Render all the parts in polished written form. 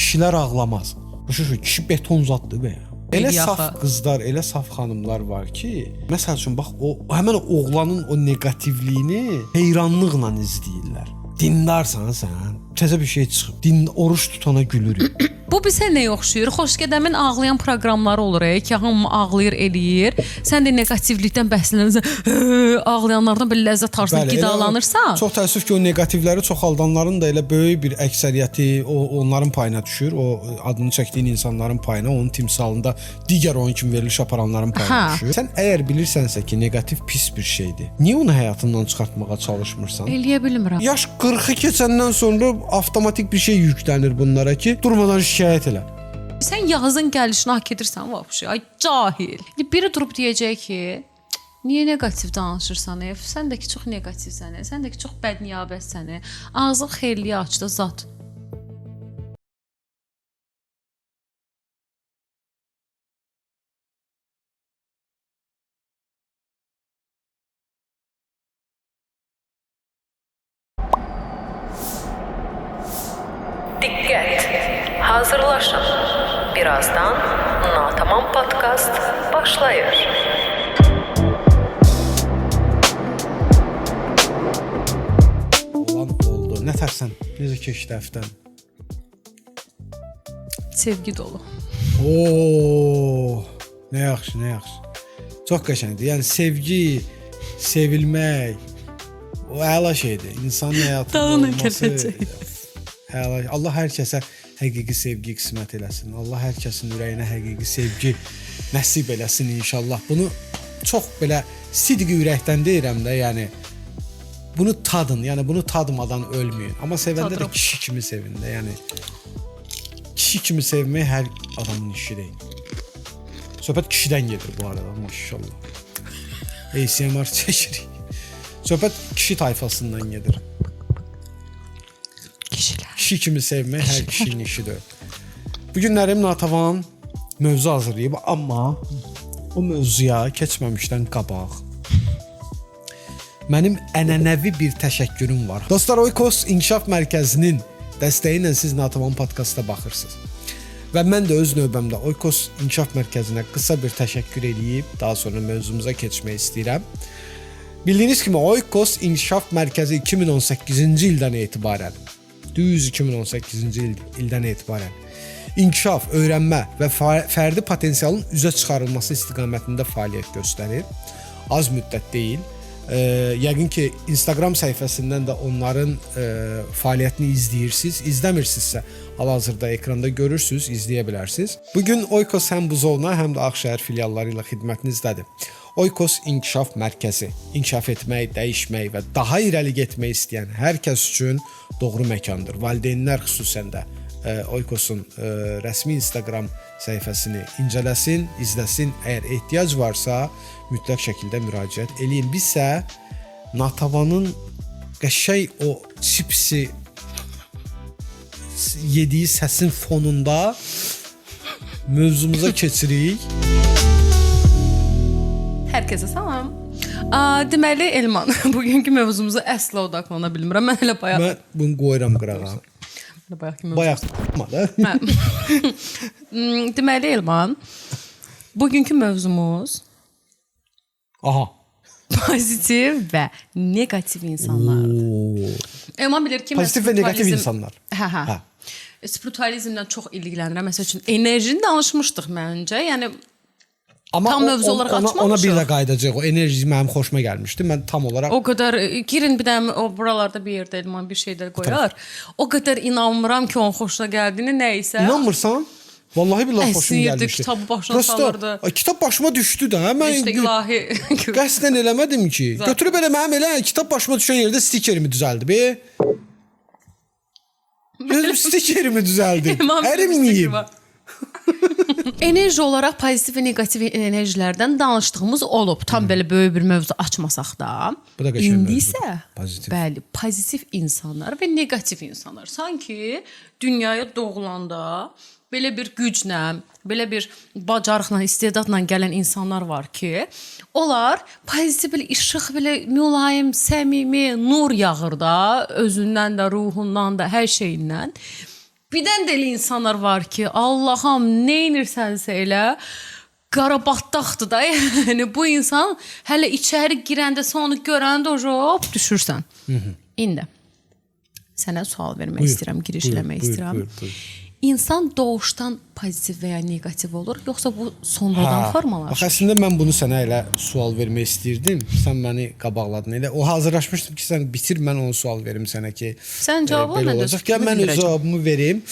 kişilər ağlamaz. Başa kişi beton zaddır be. Elə Yaxı. saf qızlar, elə saf xanımlar var ki, məsəl üçün bax o həmin oğlanın o neqativliyini heyranlıqla izləyirlər. Dindarsan sən, təzə bir şey çıxıb, oruç tutana gülürük. Bu bizə nəyə oxşuyur? Xoşgədəmin ağlayan proqramları olur, ki, hamı ağlayır, eləyir. Sən də neqativlikdən bəhslənirsən, ağlayanlardan belə ləzzət tarzında qidalanırsan. Çox təəssüf ki, o neqativləri çoxaldanların da elə böyük bir əksəriyyəti onların payına düşür. O adını çəkdiyin insanların payına, onun timsalında digər oyun kimi veriliş aparanların payına düşür. Sən əgər bilirsənsə ki, neqativ pis bir şeydir, niyə onu həyatından çıxartmağa çalışmırsan? Eləyə bilmirəm. Yaş 40-ı keçəndən sonra avtomatik bir şey yüklənir bunlara ki, durmadan şikayət elə. Sən yazın gəlişini hak edirsən vəbşi. Ay cahil. Biri durub deyəcək ki, niyə neqativ danışırsan? Sən də ki çox neqativsən. Sən də ki çox bədniyabətsən. Ağzın xeyirliyə açdı zat. Dikkat! Hazırlaşın. Birazdan Natamam Podcast başlayır. Olan oldu. Nə tərsən? Necə keçdi həftən? Sevgi dolu. Oo! Nə yaxşı, nə yaxşı. Çox qəşəngdir. Yəni sevgi, sevilmək o əla şeydir. İnsan həyatında olması. Əla. Allah hər kəsə həqiqi sevgi qismət eləsin. Allah hər kəsin ürəyinə həqiqi sevgi nəsib eləsin inşallah. Bunu çox belə sidqi ürəkdən deyirəm də, yəni bunu tadın, yəni bunu tadmadan ölməyin. Amma sevəndə də kişi kimi sevin də, yəni kişi kimi sevmək hər adamın işi deyil. Söhbət kişidən gedir bu arada, maşallah. ASMR çəkirik. Söhbət kişi tayfasından gedir. Kişi kimi sevmək hər kişinin işidir. Bu günlərim Natavan mövzu hazırlayıb, amma o mövzuya keçməmişdən qabaq mənim ənənəvi bir təşəkkürüm var. Dostlar, Oikos İnkişaf Mərkəzinin dəstəyi ilə siz Natavan podkastına baxırsınız. Və mən də öz növbəmdə Oikos İnkişaf Mərkəzinə qısa bir təşəkkür edib, daha sonra mövzumuza keçmək istəyirəm. Bildiyiniz kimi Oikos İnkişaf Mərkəzi 2018-ci ildən etibarən düz 2018-ci ildən etibarən inkişaf, öyrənmə və fərdi potensialın üzə çıxarılması istiqamətində fəaliyyət göstərir. Az müddət deyil. Yəqin ki, Instagram səhifəsindən də onların fəaliyyətini izləyirsiniz. İzləmirsinizsə, hal-hazırda ekranda görürsünüz, izləyə bilərsiniz. Bugün Oikos həm Buzovna, həm də Ağşəhər filialları ilə xidmətinizdədir. Oikos İnkişaf Mərkəzi inkişaf etmək, dəyişmək və daha irəli getmək istəyən hər kəs üçün doğru məkandır. Valideynlər xüsusən də Oikosun rəsmi Instagram səhifəsini incələsin, izləsin. Əgər ehtiyac varsa, mütləq şəkildə müraciət eləyin. Bizsə Natavanın qəşəng o çipsi yediyi səsin fonunda mövzumuza keçirik. Hər kəsə salam. Deməli Elman, bugünkü mövzumuza əsla odaklana bilmirəm. Mən elə bayaq. Mən bunu qoyuram qırağa. Bayaq da. Deməli Elman, bugünkü mövzumuz pozitiv və negativ insanlardır. Elman bilir ki, pozitiv və negativ insanlar. Hə. Spiritualizmlə çox ilgilənirəm. Məsəl üçün enerjini danışmışdıq məncə. Yəni amma tam mövzu olaraq açmamışıq. Ona bir də qayıdacaq. O enerji mənim xoşuma gəlmişdi. Mən tam olaraq o qədər girin bir də o buralarda bir yerdə Elman bir şeylər qoyar. O qədər inanmıram ki, onun xoşuna gəldiyini nə isə. İnanmırsan? Vallahi billahi xoşuma gəlmişdi. Kitabı başına salırdı. Kitab başıma düşdü də. Mən işte ilahi qəsdən eləmədim ki. Götürüb elə mənim elə kitab başıma düşən yerdə stikerimi düzəldi be. Gözüm stikerimi düzəldi. Əriməyim. Enerji olaraq pozitiv və negativ enerjilərdən danışdığımız olub. Tam belə böyük bir mövzu açmasaq da. İndi isə bəli, pozitiv insanlar və negativ insanlar. Sanki dünyaya doğulanda belə bir güclə, belə bir bacarıqla, istedadla gələn insanlar var ki, onlar pozitiv bir işıq, belə mülayim, səmimi, nur yağır da, özündən də, ruhundan da, hər şeyindən. birdən də elə insanlar var ki, Allahım, nə edirsənsə elə qarabatdaqdır da. Yəni bu insan hələ içəri girəndə, sən onu görəndə hop düşürsən. İndi sənə sual vermək istəyirəm, giriş eləmək istəyirəm. Buyur. İnsan doğuşdan pozitiv və ya negativ olur, yoxsa bu sonradan formalaşır? Əslində mən bunu sənə elə sual vermək istəyirdim. Sən məni qabaqladın. Elə o hazırlaşmışdım ki, sən bitir, mən onu sual verim sənə ki. Sən cavabı mən də gəl mən öz cavabımı verim.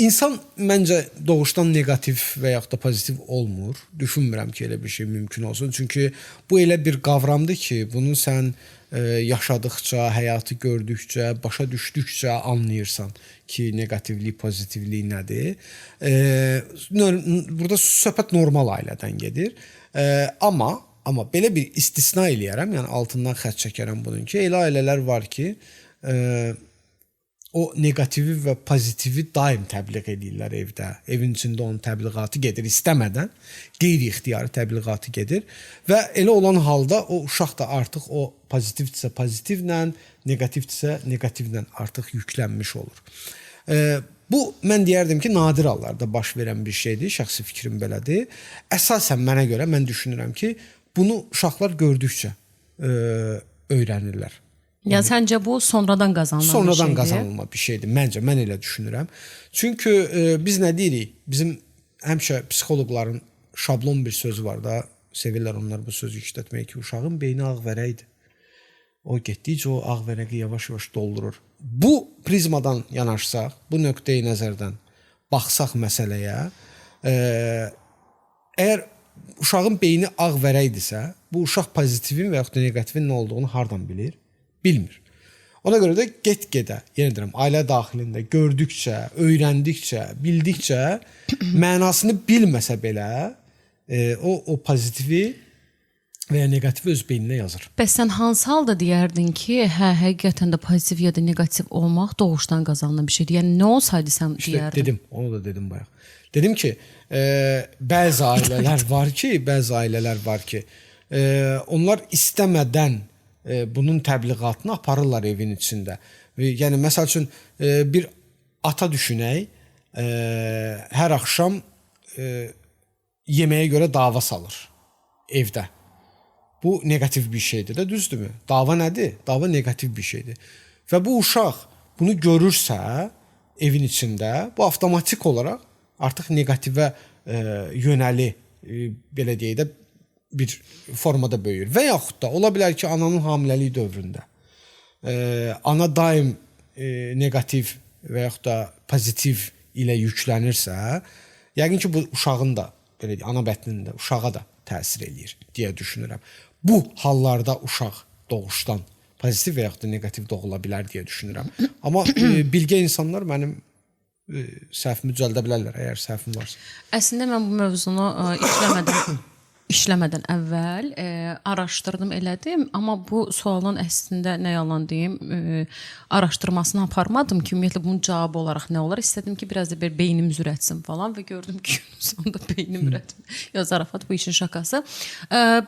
İnsan məncə doğuşdan negativ və yaxud da pozitiv olmur. Düşünmürəm ki, elə bir şey mümkün olsun. Çünki bu elə bir qavramdır ki, bunu sən yaşadıkça, həyatı gördükcə, başa düşdükcə anlayırsan ki, negativlik, pozitivlik nədir. Burada söhbət normal ailədən gedir. Amma belə bir istisna eləyərəm, yəni altından xətt çəkərəm bunun ki, elə ailələr var ki, o negativi və pozitivi daim təbliğ edirlər evdə. Evin içində onun təbliğatı gedir istəmədən, qeyri-ixtiyari təbliğatı gedir və elə olan halda o uşaq da artıq o pozitivdirsə pozitivlə, negativdirsə negativlə artıq yüklənmiş olur. Bu mən deyərdim ki, nadir hallarda baş verən bir şeydir, şəxsi fikrim belədir. Əsasən mənə görə mən düşünürəm ki, bunu uşaqlar gördükcə öyrənirlər. Ya səncə bu sonradan qazanılan bir şeydir? Sonradan qazanılma bir şeydir. Məncə, mən elə düşünürəm. Çünki biz nə deyirik? Bizim həmişə psixoloqların şablon bir sözü var da, sevirlər onlar bu sözü işlətmək ki, uşağın beyni ağ vərəkdir. O getdikcə o ağ vərəqi yavaş-yavaş doldurur. Bu prizmadan yanaşsaq, bu nöqteyi nəzərdən baxsaq məsələyə, əgər uşağın beyni ağ vərəkdirsə, bu uşaq pozitivin və yaxud da negativin nə olduğunu hardan bilir? Bilmir. Ona görə də get-gedə, yenə deyirəm, ailə daxilində gördükcə, öyrəndikcə, bildikcə, mənasını bilməsə belə, o pozitivi və ya negativi öz beyninə yazır. Bəs sən hansı halda deyərdin ki, həqiqətən də pozitiv ya da negativ olmaq doğuşdan qazanılan bir şeydir? Yəni nə olsaydı sən deyərdin? Dedim, onu da dedim bayaq. Dedim ki, bəzi ailələr var ki, onlar istəmədən bunun təbliğatını aparırlar evin içində. Yəni məsəl üçün bir ata düşünək, hər axşam yeməyə görə dava salır evdə. Bu negativ bir şeydir də, düzdürmü? Dava nədir? Dava negativ bir şeydir. Və bu uşaq bunu görürsə evin içində, bu avtomatik olaraq artıq negativə yönəli, belə deyək də, bir formada böyüyür. Və yaxud da ola bilər ki, ananın hamiləlik dövründə ana daim negativ və yaxud da pozitiv ilə yüklənirsə, yəqin ki, bu uşağın da, belə deyək, ana bətnində uşağa da təsir eləyir deyə düşünürəm. Bu hallarda uşaq doğuşdan pozitiv və yaxud da negativ doğula bilər deyə düşünürəm. Amma bilgə insanlar mənim səhvimi düzəldə bilərlər, əgər səhvim varsa. Əslində mən bu mövzunu işləmədən əvvəl araşdırdım, elədim, amma bu sualın əslində nə yalan deyim, araşdırmasını aparmadım ki, ümumiyyətlə bunun cavabı olaraq nə olar. İstədim ki, biraz da bir beynim ürətsin falan və gördüm ki, sonunda beynim ürətmir. Ya zarafat, bu işin şakası.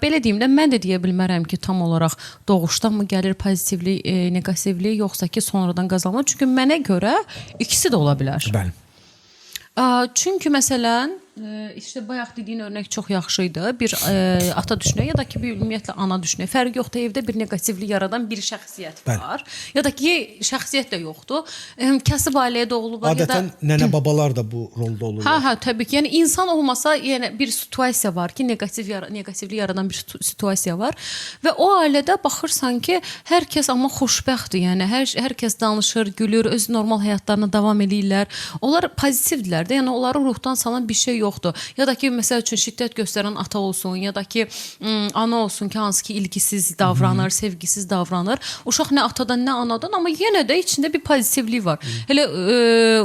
Belə deyim də, mən də deyə bilmərəm ki, tam olaraq doğuşdan mı gəlir pozitivlik, negativlik, yoxsa ki, sonradan qazanılır. Çünki mənə görə ikisi də ola bilər. Bəli. Çünki məsələn, işte bayaq dediyin örnək çox yaxşı idi. Bir ata düşünək ya da ki, bir ümumiyyətlə ana düşünək. Fərq yoxdur, evdə bir negativlik yaradan bir şəxsiyyət var. Ya da ki, şəxsiyyət də yoxdur. Kasıb ailəyə doğulub var. Adətən nənə babalar da bu rolda olurlar. Hə, təbii ki. Yəni insan olmasa, yəni bir situasiya var ki, negativlik yaradan bir situasiya var və o ailədə baxırsan ki, hər kəs amma xoşbəxtdir. Yəni hər kəs danışır, gülür, öz normal həyatlarına davam edirlər. Onlar pozitivdirlər də. Yəni onları ruhdan salan bir şey yoxdur. Ya da ki, məsəl üçün şiddət göstərən ata olsun, ya da ki, ana olsun ki, hansı ki, ilgisiz davranır, sevgisiz davranır. Uşaq nə atadan, nə anadan, amma yenə də içində bir pozitivlik var. Elə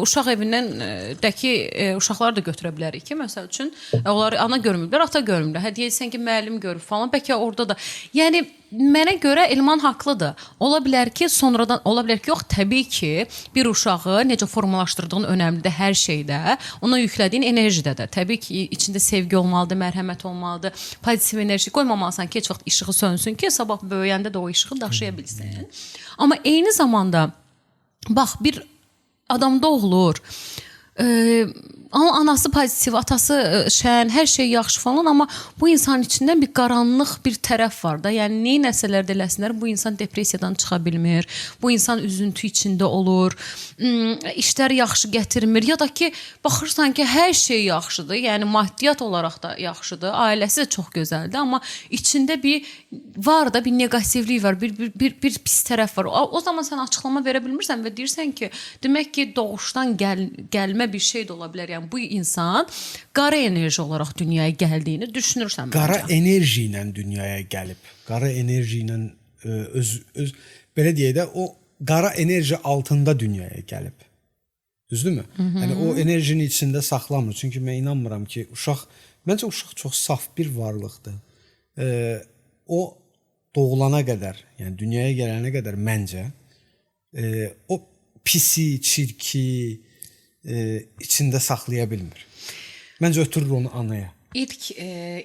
uşaq evindən dəki uşaqları da götürə bilərik ki, məsəl üçün, onları ana görmürlər, ata görmürlər. Hə, deyirsən ki, müəllim görür falan, bəlkə orada da. Yəni, mənə görə Elman haqlıdır. Ola bilər ki, sonradan, ola bilər ki, yox, təbii ki, bir uşağı necə formalaşdırdığın önəmlidir hər şeydə, ona yüklədiyin enerjidə də. Təbii ki, içində sevgi olmalıdır, mərhəmət olmalıdır, pozitiv enerji qoymamalısan ki, heç vaxt işığı sönsün ki, sabah böyüyəndə də o işığı daşıya bilsin. Amma eyni zamanda, bax, bir adamda olur. Ama anası pozitiv, atası şən, hər şey yaxşı falan, amma bu insanın içindən bir qaranlıq bir tərəf var da. Yəni nə nəsələr də eləsinlər, bu insan depressiyadan çıxa bilmir. Bu insan üzüntü içində olur. İşlər yaxşı gətirmir ya da ki, baxırsan ki, hər şey yaxşıdır. Yəni maddiyyat olaraq da yaxşıdır. Ailəsi də çox gözəldir, amma içində bir var da bir neqativlik var, bir pis tərəf var. O zaman sən açıqlama verə bilmirsən və deyirsən ki, demək ki, doğuşdan gəlmə bir şey də ola bilər. Yəni bu insan qara enerji olaraq dünyaya gəldiyini düşünürsən qara məncə. enerji ilə dünyaya gəlib. Qara enerji ilə öz belə deyək də o qara enerji altında dünyaya gəlib. Düzdürmü? Yəni o enerjinin içində saxlamır. Çünki mən inanmıram ki, məncə uşaq çox saf bir varlıqdır. O doğulana qədər, yəni dünyaya gələnə qədər məncə o pisi, çirki içində saxlaya bilmir. Məncə ötürür onu anaya. İlk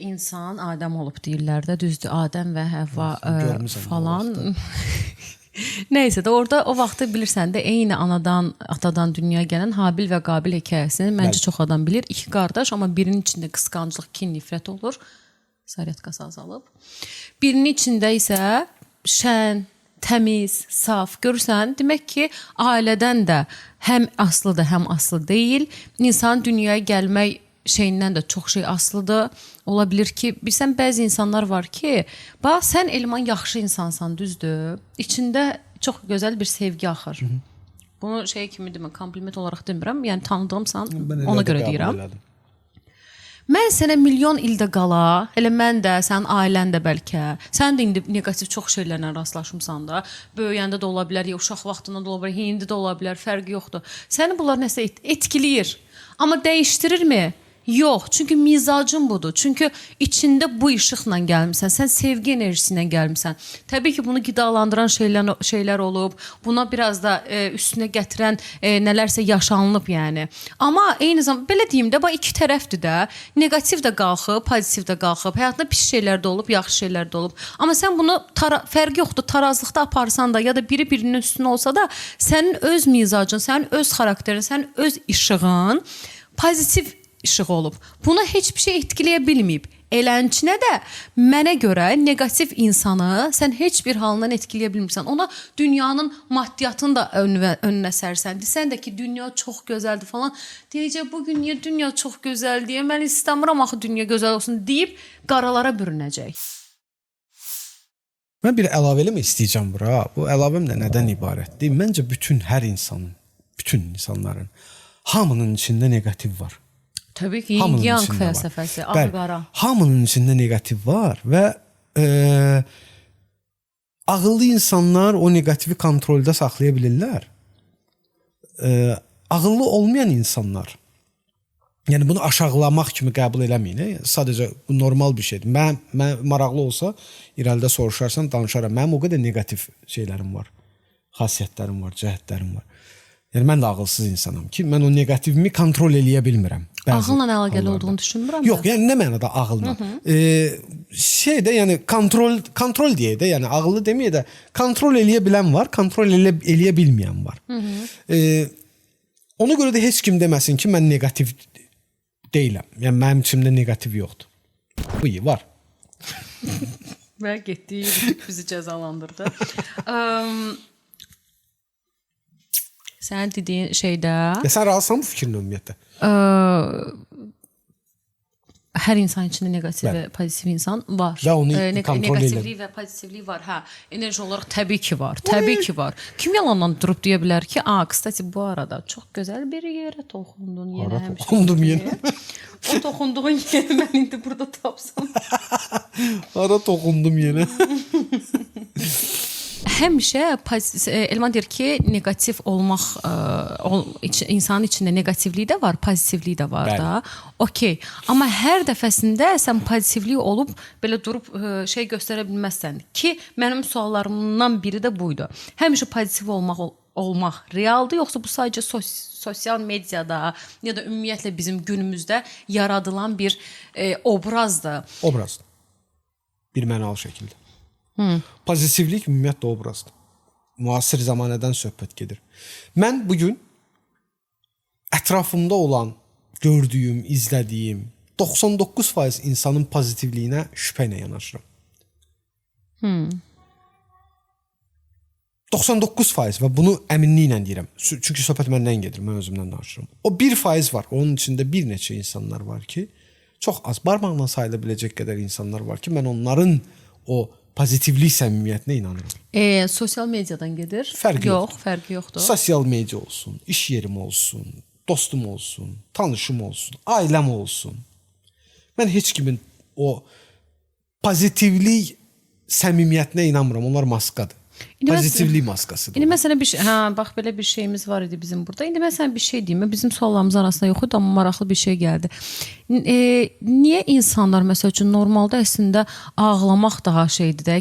insan Adəm olub deyirlər də, düzdür, Adəm və Həvva falan. Nəysə də orada o vaxtı bilirsən də eyni anadan, atadan dünyaya gələn Habil və Qabil hekayəsini məncə çox adam bilir. İki qardaş, amma birinin içində qısqanclıq, kin, nifrət olur. Saryatkası azalıb. Birinin içində isə şən, təmiz, saf. Görürsən, demək ki, ailədən də həm aslıdır, həm aslı deyil. İnsanın dünyaya gəlmək şeyindən də çox şey aslıdır. Ola bilər ki, bilsən, bəzi insanlar var ki, bax, sən Elman yaxşı insansan, düzdür. İçində çox gözəl bir sevgi axır. Bunu şey kimi demə, kompliment olaraq demirəm. Yəni tanıdığımsan, ona görə deyirəm. Mən sənə milyon ildə qala, elə mən də, sənin ailən də bəlkə, sən də indi negativ çox şeylərlə rastlaşmısan da, böyüyəndə də ola bilər, ya uşaq vaxtında da ola bilər, indi də ola bilər, fərqi yoxdur. Səni bunlar nəsə etkiləyir, amma dəyişdirirmi? Yox, çünki mizacın budur. Çünki içində bu işıqla gəlmisən, sən sevgi enerjisi ilə gəlmisən. Təbii ki, bunu qidalandıran şeylər olub, buna biraz da üstünə gətirən nələrsə yaşanılıb yəni. Amma eyni zamanda, belə deyim də, iki tərəfdir də, negativ də qalxıb, pozitiv də qalxıb, həyatında pis şeylər də olub, yaxşı şeylər də olub. Amma sən bunu, fərqi yoxdur, tarazlıqda aparsan da, ya da biri birinin üstünə olsa da, sənin öz mizacın, sənin öz xarakterin, sənin öz işığın pozitiv işıq olub. Buna heç bir şey etkiləyə bilməyib. Elənçinə də mənə görə negativ insanı sən heç bir halından etkiləyə bilmirsən. Ona dünyanın maddiyyatını da önünə sərsən. Desən də ki, dünya çox gözəldir falan. Deyəcək, bugün niyə dünya çox gözəl deyə, mən istəmirəm axı dünya gözəl olsun deyib qaralara bürünəcək. Mən bir əlavə eləmək istəyəcəm bura. Bu əlavəm də nədən ibarətdir? Məncə bütün insanların hamının içində negativ var. Təbii ki, Yang fəlsəfəsi, ağ-qara. Hamının içində negativ var və ağıllı insanlar o negativi kontroldə saxlaya bilirlər. Ağıllı olmayan insanlar, yəni bunu aşağılamaq kimi qəbul eləməyin. Sadəcə bu normal bir şeydir. Mən maraqlı olsa, irəlidə soruşarsan, danışaram. Mənim o qədər negativ şeylərim var, xasiyyətlərim var, cəhətlərim var. Yəni mən də ağılsız insanam ki, mən o negativimi kontrol eləyə bilmirəm. Ağılla əlaqəli olduğunu düşünmürəm. Yox, yəni nə mənada ağılla? Şeydə, yəni kontrol deyə də, yəni ağıllı deməyə də kontrol eləyə bilən var, kontrol eləyə bilməyən var. Ona görə də heç kim deməsin ki, mən negativ deyiləm. Yəni mənim içimdə negativ yoxdur. Bu iyi var. Və getdiyi bizi cəzalandırdı. Sən dediyin şeydə... Sən razısan bu fikrin ümumiyyətlə? Hər insan içində negativ və pozitiv insan var. Və onu kontrol edir. Negativlik və pozitivlik var. Hə, enerji olaraq təbii ki var. Təbii ki var. Kim yalandan durub deyə bilər ki, kstati bu arada çox gözəl bir yerə toxundun. Ara toxundum yenə. O toxunduğun yeri mən indi burada tapsam. Ara toxundum yenə. Həmişə Elman deyir ki, negativ olmaq insanın içində negativlik də var, pozitivlik də var da. Okey. Amma hər dəfəsində sən pozitivlik olub belə durub şey göstərə bilməzsən ki, mənim suallarımdan biri də buydu. Həmişə pozitiv olmaq realdır, yoxsa bu sadəcə sosial mediada ya da ümumiyyətlə bizim günümüzdə yaradılan bir obrazdır? Obrazdır. Bir mənalı şəkildə. Pozitivlik ümumiyyətlə obrazdır. Müasir zamanədən söhbət gedir. Mən bugün ətrafımda olan, gördüyüm, izlədiyim 99% insanın pozitivliyinə şübhə ilə yanaşıram. 99% və bunu əminliklə deyirəm. Çünki söhbət məndən gedir, mən özümdən danışıram. O 1% var, onun içində bir neçə insanlar var ki, çox az, barmaqla sayıla biləcək qədər insanlar var ki, mən onların o pozitivlik səmimiyyətinə inanıram. Sosial mediadan gedir? Fərqi yox. Fərqi yoxdur. Sosial media olsun, iş yerim olsun, dostum olsun, tanışım olsun, ailəm olsun. Mən heç kimin o pozitivlik səmimiyyətinə inanmıram. Onlar maskadır. Pozitivlik maskasıdır. İndi məsələn bir şey, bax belə bir şeyimiz var idi bizim burada. İndi məsələn bir şey deyim, bizim suallarımız arasında yox idi, amma maraqlı bir şey gəldi. Niyə insanlar məsəl üçün normalda əslində ağlamaq daha şeydir də,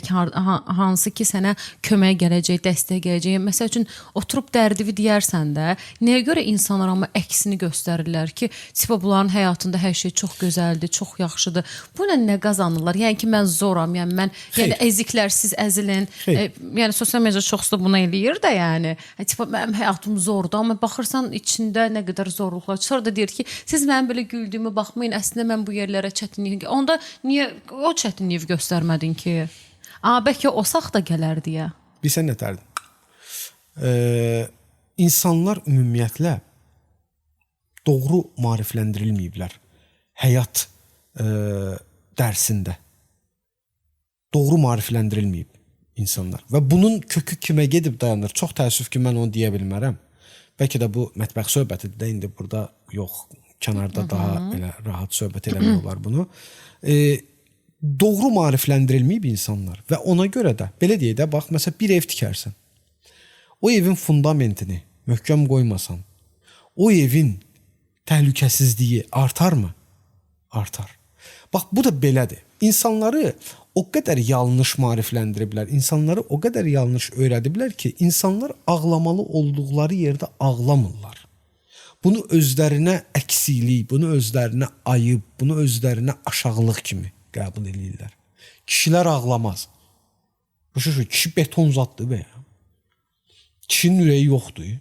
hansı ki sənə kömək gələcək, dəstək gələcək. Məsəl üçün oturub dərdini deyərsən də, nəyə görə insanlar amma əksini göstərirlər ki, tipa bunların həyatında hər şey çox gözəldir, çox yaxşıdır. Bu nə qazanırlar? Yəni ki mən zoram, yəni mən əziklər siz əzilin. Yəni sosial media çoxsu da buna eləyir də, yəni. Tipa mənim həyatım zordur, amma baxırsan içində nə qədər zorluqlar. Sonra da deyir ki, siz mənim belə güldüyümə baxmayın, əslində mən bu yerlərə çətinlik. Onda niyə o çətinliyi göstərmədin ki? Bəlkə o saxta gələr deyə. Bilsən nətərdir? İnsanlar ümumiyyətlə doğru maarifləndirilməyiblər həyat dərsində. Doğru maarifləndirilməyib insanlar. Və bunun kökü kimə gedib dayanır? Çox təəssüf ki, mən onu deyə bilmərəm. Bəlkə də bu mətbəx söhbətidir də, indi burada yox, kənarda daha elə rahat söhbət eləmək olar bunu. Doğru maarifləndirilməyib insanlar və ona görə də, belə deyək də, bax, məsələn, bir ev tikərsən. O evin fundamentini möhkəm qoymasan, o evin təhlükəsizliyi artarmı? Artar. Bax, bu da belədir. İnsanları o qədər yanlış maarifləndiriblər, insanları o qədər yanlış öyrədiblər ki, insanlar ağlamalı olduqları yerdə ağlamırlar. Bunu özlərinə əksiklik, bunu özlərinə ayıb, bunu özlərinə aşağılıq kimi qəbul edirlər. Kişilər ağlamaz. Başa, kişi beton zaddır be ya. Kişinin ürəyi yoxdur.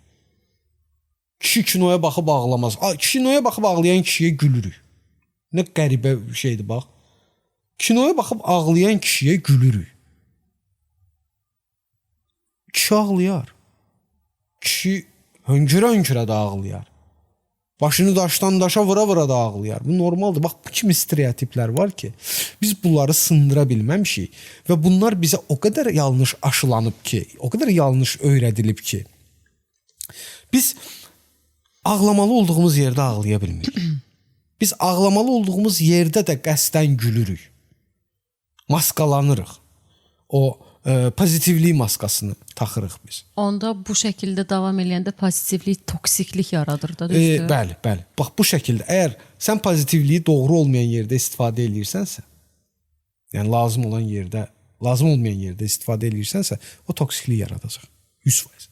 Kişi kinoya baxıb ağlamaz. Kinoya baxıb ağlayan kişiyə gülürük. Nə qəribə şeydir bax. Kinoya baxıb ağlayan kişiyə gülürük. Kişi ağlayar. Kişi hönkürə-hönkürə də ağlayar. Başını daşdan daşa vura-vura da ağlayar. Bu normaldır. Bax, bu kimi stereotiplər var ki, biz bunları sındıra bilməmişik və bunlar bizə o qədər yanlış aşılanıb ki, o qədər yanlış öyrədilib ki, biz ağlamalı olduğumuz yerdə ağlaya bilmirik. Biz ağlamalı olduğumuz yerdə də qəsdən gülürük. Maskalanırıq. O pozitivlik maskasını taxırıq biz. Onda bu şəkildə davam eləyəndə pozitivlik toksiklik yaradır da, düzdür? Bəli, bəli. Bax, bu şəkildə əgər sən pozitivliyi doğru olmayan yerdə istifadə edirsənsə, yəni lazım olan yerdə, lazım olmayan yerdə istifadə edirsənsə, o toksiklik yaradacaq. 100%.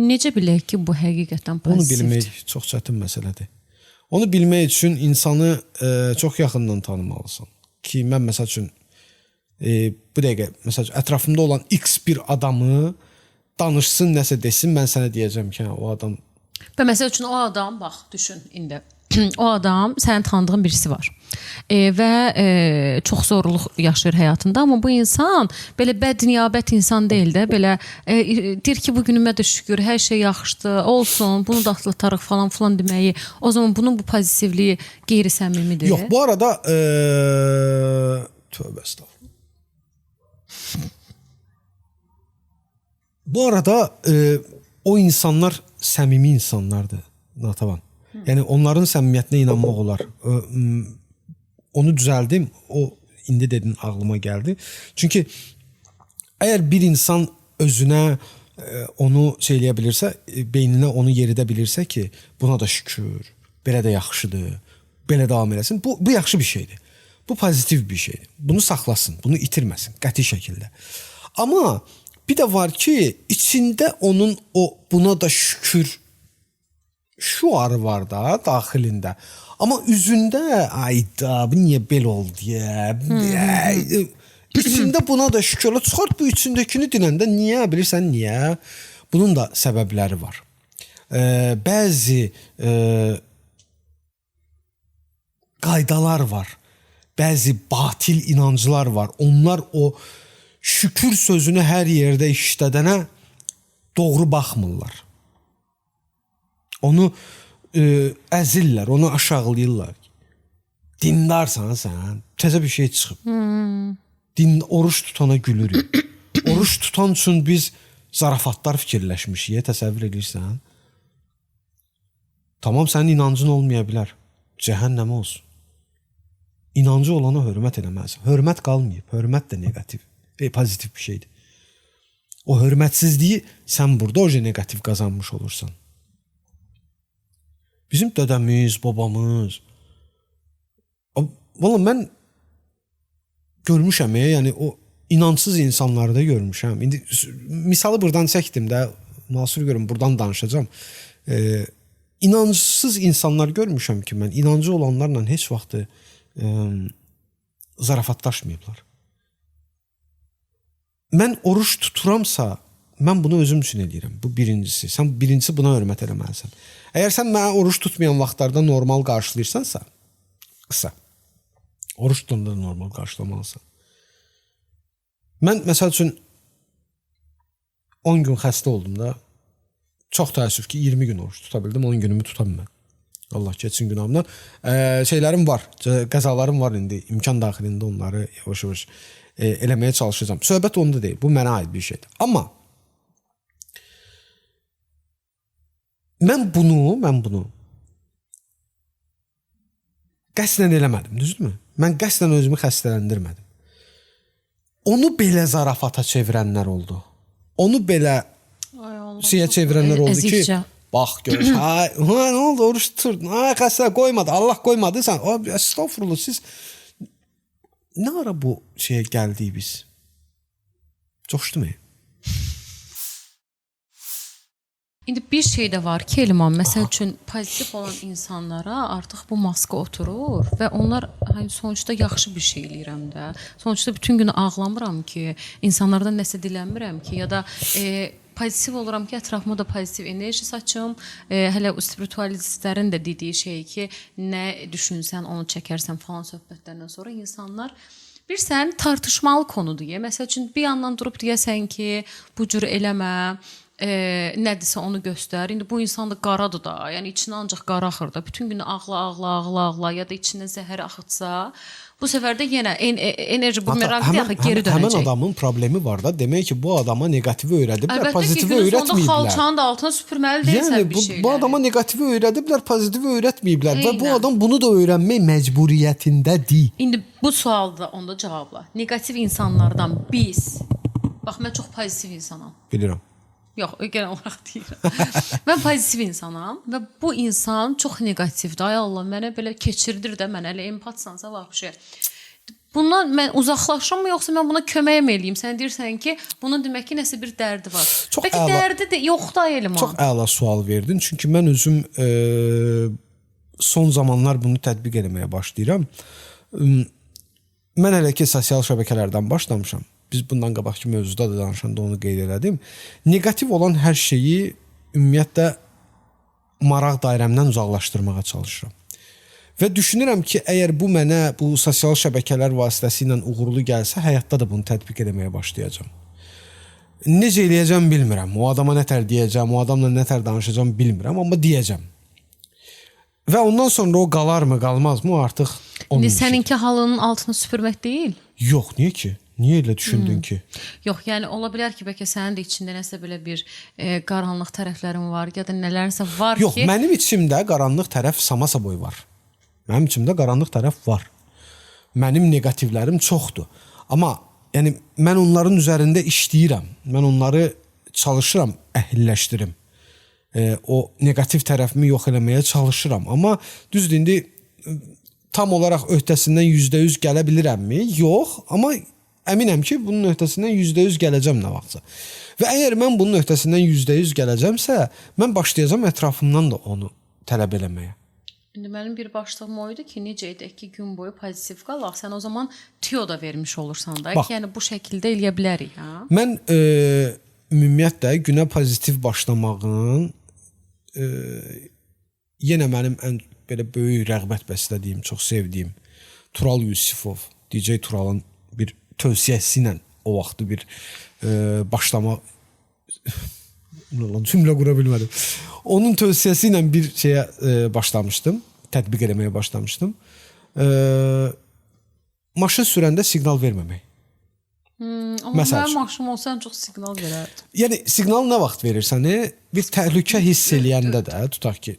Necə bilək ki, bu həqiqətən pozitivdir? Onu bilmək çox çətin məsələdir. Onu bilmək üçün insanı çox yaxından tanımalısan. Ki, mən məsəl üçün bu dəqiqə məsəl üçün ətrafımda olan X bir adamı danışsın, nəsə desin, mən sənə deyəcəm ki, o adam... Və məsəl üçün o adam, bax, düşün indi. O adam, sənin tanıdığın birisi var. Və çox zorluq yaşayır həyatında, amma bu insan belə bədniyabət insan deyil də, belə deyir ki, bu günümə də şükür, hər şey yaxşıdır, olsun, bunu da atlatarıq falan filan deməyi, o zaman bunun bu pozitivliyi qeyri-səmimidir. Yox, bu arada tövbə estağfurullah. Bu arada o insanlar səmimi insanlardır, Natavan. Yəni onların səmimiyyətinə inanmaq olar. Onu düzəldim, o indi dedin ağlıma gəldi. Çünki əgər bir insan özünə onu eləyə bilirsə, beyninə onu yeridə bilirsə ki, buna da şükür, belə də yaxşıdır, belə davam eləsin, bu yaxşı bir şeydir. Bu pozitiv bir şeydir. Bunu saxlasın, bunu itirməsin qəti şəkildə. Amma bir də var ki, içində onun o buna da şükür şuarı var da daxilində. Amma üzündə ayda bu niyə belə oldu ya? İçində buna da şükür. Çıxart bu içindəkini dinəndə niyə bilirsən niyə? Bunun da səbəbləri var. bəzi qaydalar var. Bəzi batil inanclar var. Onlar o şükür sözünü hər yerdə işlədənə doğru baxmırlar. Onu əzirlər, onu aşağılayırlar. Dindarsan sən, təzə bir şey çıxıb. Oruç tutana gülürük. Oruç tutan üçün biz zarafatlar fikirləşmişik, təsəvvür edirsən? Tamam, sənin inancın olmaya bilər. Cəhənnəmə olsun. İnancı olana hörmət eləməlisən. Hörmət qalmayıb. Hörmət də negativ, pozitiv bir şeydir. O hörmətsizliyi sən burada oca negativ qazanmış olursan. Bizim dədəmiz, babamız. Valla mən görmüşəm, yəni o inançsız insanlarda görmüşəm. İndi misalı buradan çəkdim də, mahsur görüm, buradan danışacağım. İnançsız insanlar görmüşəm ki, mən inancı olanlarla heç vaxtı zarafatlaşmayıblar. Mən oruç tuturamsa, mən bunu özüm üçün edirəm. Bu birincisi. Sən birincisi buna hörmət eləməlisən. Əgər sən mənə oruç tutmayan vaxtlarda normal qarşılayırsansa, qısa. Oruç tutanda normal qarşılamalısan. Mən məsəl üçün 10 gün xəstə oldum da, çox təəssüf ki 20 gün oruç tuta bildim, 10 günümü tutam mən. Allah keçsin günahımdan. Şeylərim var, qəzalarım var indi, imkan daxilində onları yavaş-yavaş eləməyə çalışacağım. Söhbət onda deyil, bu mənə aid bir şeydir. Amma mən bunu qəsdən eləmədim, düzdürmü? Mən qəsdən özümü xəstələndirmədim. Onu belə zarafata çevirənlər oldu. Onu belə şeyə çevirənlər oldu ki, bax gör, nə oldu, oruç tuturdun, xəstə qoymadı, Allah qoymadı, sən, estağfurullah, siz nə ara bu şeyə gəldik biz? Coşdum. İndi bir şey də var ki, Elman, məsəl üçün pozitiv olan insanlara artıq bu maska oturur və onlar sonuçda yaxşı bir şey eləyirəm də. Sonuçda bütün günü ağlamıram ki, insanlardan nəsə dilənmirəm ki, ya da pozitiv oluram ki, ətrafıma da pozitiv enerji saçım. Hələ spiritualistlərin də dediyi şey ki, nə düşünsən, onu çəkərsən falan söhbətlərdən sonra insanlar bilirsən, tartışmalı konudur. Məsəl üçün bir yandan durub deyəsən ki, bu cür eləmə, nədirsə onu göstər. İndi bu insan da qaradır da, yəni içinə ancaq qara axır da. Bütün günü ağla, ya da içindən zəhər axıtsa, bu səfər də yenə enerji bumeranq geri dönəcək. Həmən adamın problemi var da, demək ki, bu adama negativi öyrədiblər, pozitivi öyrətməyiblər. Əlbəttə ki, günün sonunda xalçanın da altına süpürməli deyilsən bir şeylər. Bu adama negativi öyrədiblər, pozitivi öyrətməyiblər və bu adam bunu da öyrənmək məcburiyyətindədir. İndi bu sualda onda cavabla. Negativ insanlardan biz, bax mən çox pozitiv insanam. Bilirəm. Yox, genel olaraq deyirəm. Mən pozitiv insanam və bu insan çox negativdir. Ay Allah, mənə belə keçirdir də, mən elə empatsansa vəbşə. Bundan mən uzaqlaşım mı, yoxsa mən buna kömək eləyim? Sən deyirsən ki, bunun demək ki, nəsə bir dərdi var. Bəlkə dərdi də yox da Elman. Çox əla sual verdin. Çünki mən özüm son zamanlar bunu tətbiq etməyə başlayıram. Mən hələ ki sosial şəbəkələrdən başlamışam. Biz bundan qabaqki mövzuda da danışanda onu qeyd elədim. Negativ olan hər şeyi ümumiyyətlə maraq dairəmdən uzaqlaşdırmağa çalışıram. Və düşünürəm ki, əgər bu mənə bu sosial şəbəkələr vasitəsilə uğurlu gəlsə, həyatda da bunu tətbiq etməyə başlayacağam. Necə eləyəcəm bilmirəm. O adama nətər deyəcəm, o adamla nətər danışacağam bilmirəm, amma deyəcəm. Və ondan sonra o qalarmı, qalmazmı, o artıq onun işidir. Səninki halının altını süpürmək deyil? Yox, niyə ki? Niyə elə düşündün ki? Yox, yəni ola bilər ki, bəlkə sənin də içində nəsə belə bir qaranlıq tərəflərin var, ya da nələrsə var ki... Yox, mənim içimdə qaranlıq tərəf samasa boy var. Mənim içimdə qaranlıq tərəf var. Mənim negativlərim çoxdur. Amma yəni mən onların üzərində işləyirəm. Mən onları çalışıram, əhilləşdirim. O negativ tərəfimi yox eləməyə çalışıram. Amma düzdür, indi tam olaraq öhdəsindən %100 gələ bilirəmmi? Yox, amma əminəm ki, bunun öhdəsindən %100 gələcəm nə vaxtsa. Və əgər mən bunun öhdəsindən %100 gələcəmsə, mən başlayacağam ətrafımdan da onu tələb eləməyə. İndi mənim bir başlığım o idi ki, necə edək ki, gün boyu pozitiv qalaq. Sən o zaman tüyo da vermiş olursan da. Bax, yəni bu şəkildə eləyə bilərik. Mən ümumiyyətlə günə pozitiv başlamağın yenə mənim ən belə böyük rəğbət bəslədiyim, çox sevdiyim Tural Yusifov, DJ Turalın bir tövsiyəsi ilə o vaxtı bir başlama cümlə qura bilmədim. Onun tövsiyəsi ilə bir şeyə başlamışdım, tətbiq eləməyə başlamışdım. Maşın sürəndə siqnal verməmək. Amma mənim maşınım olsa çox siqnal verərdi. Yəni siqnal nə vaxt verir sənə? Bir təhlükə hiss eləyəndə də, tutaq ki,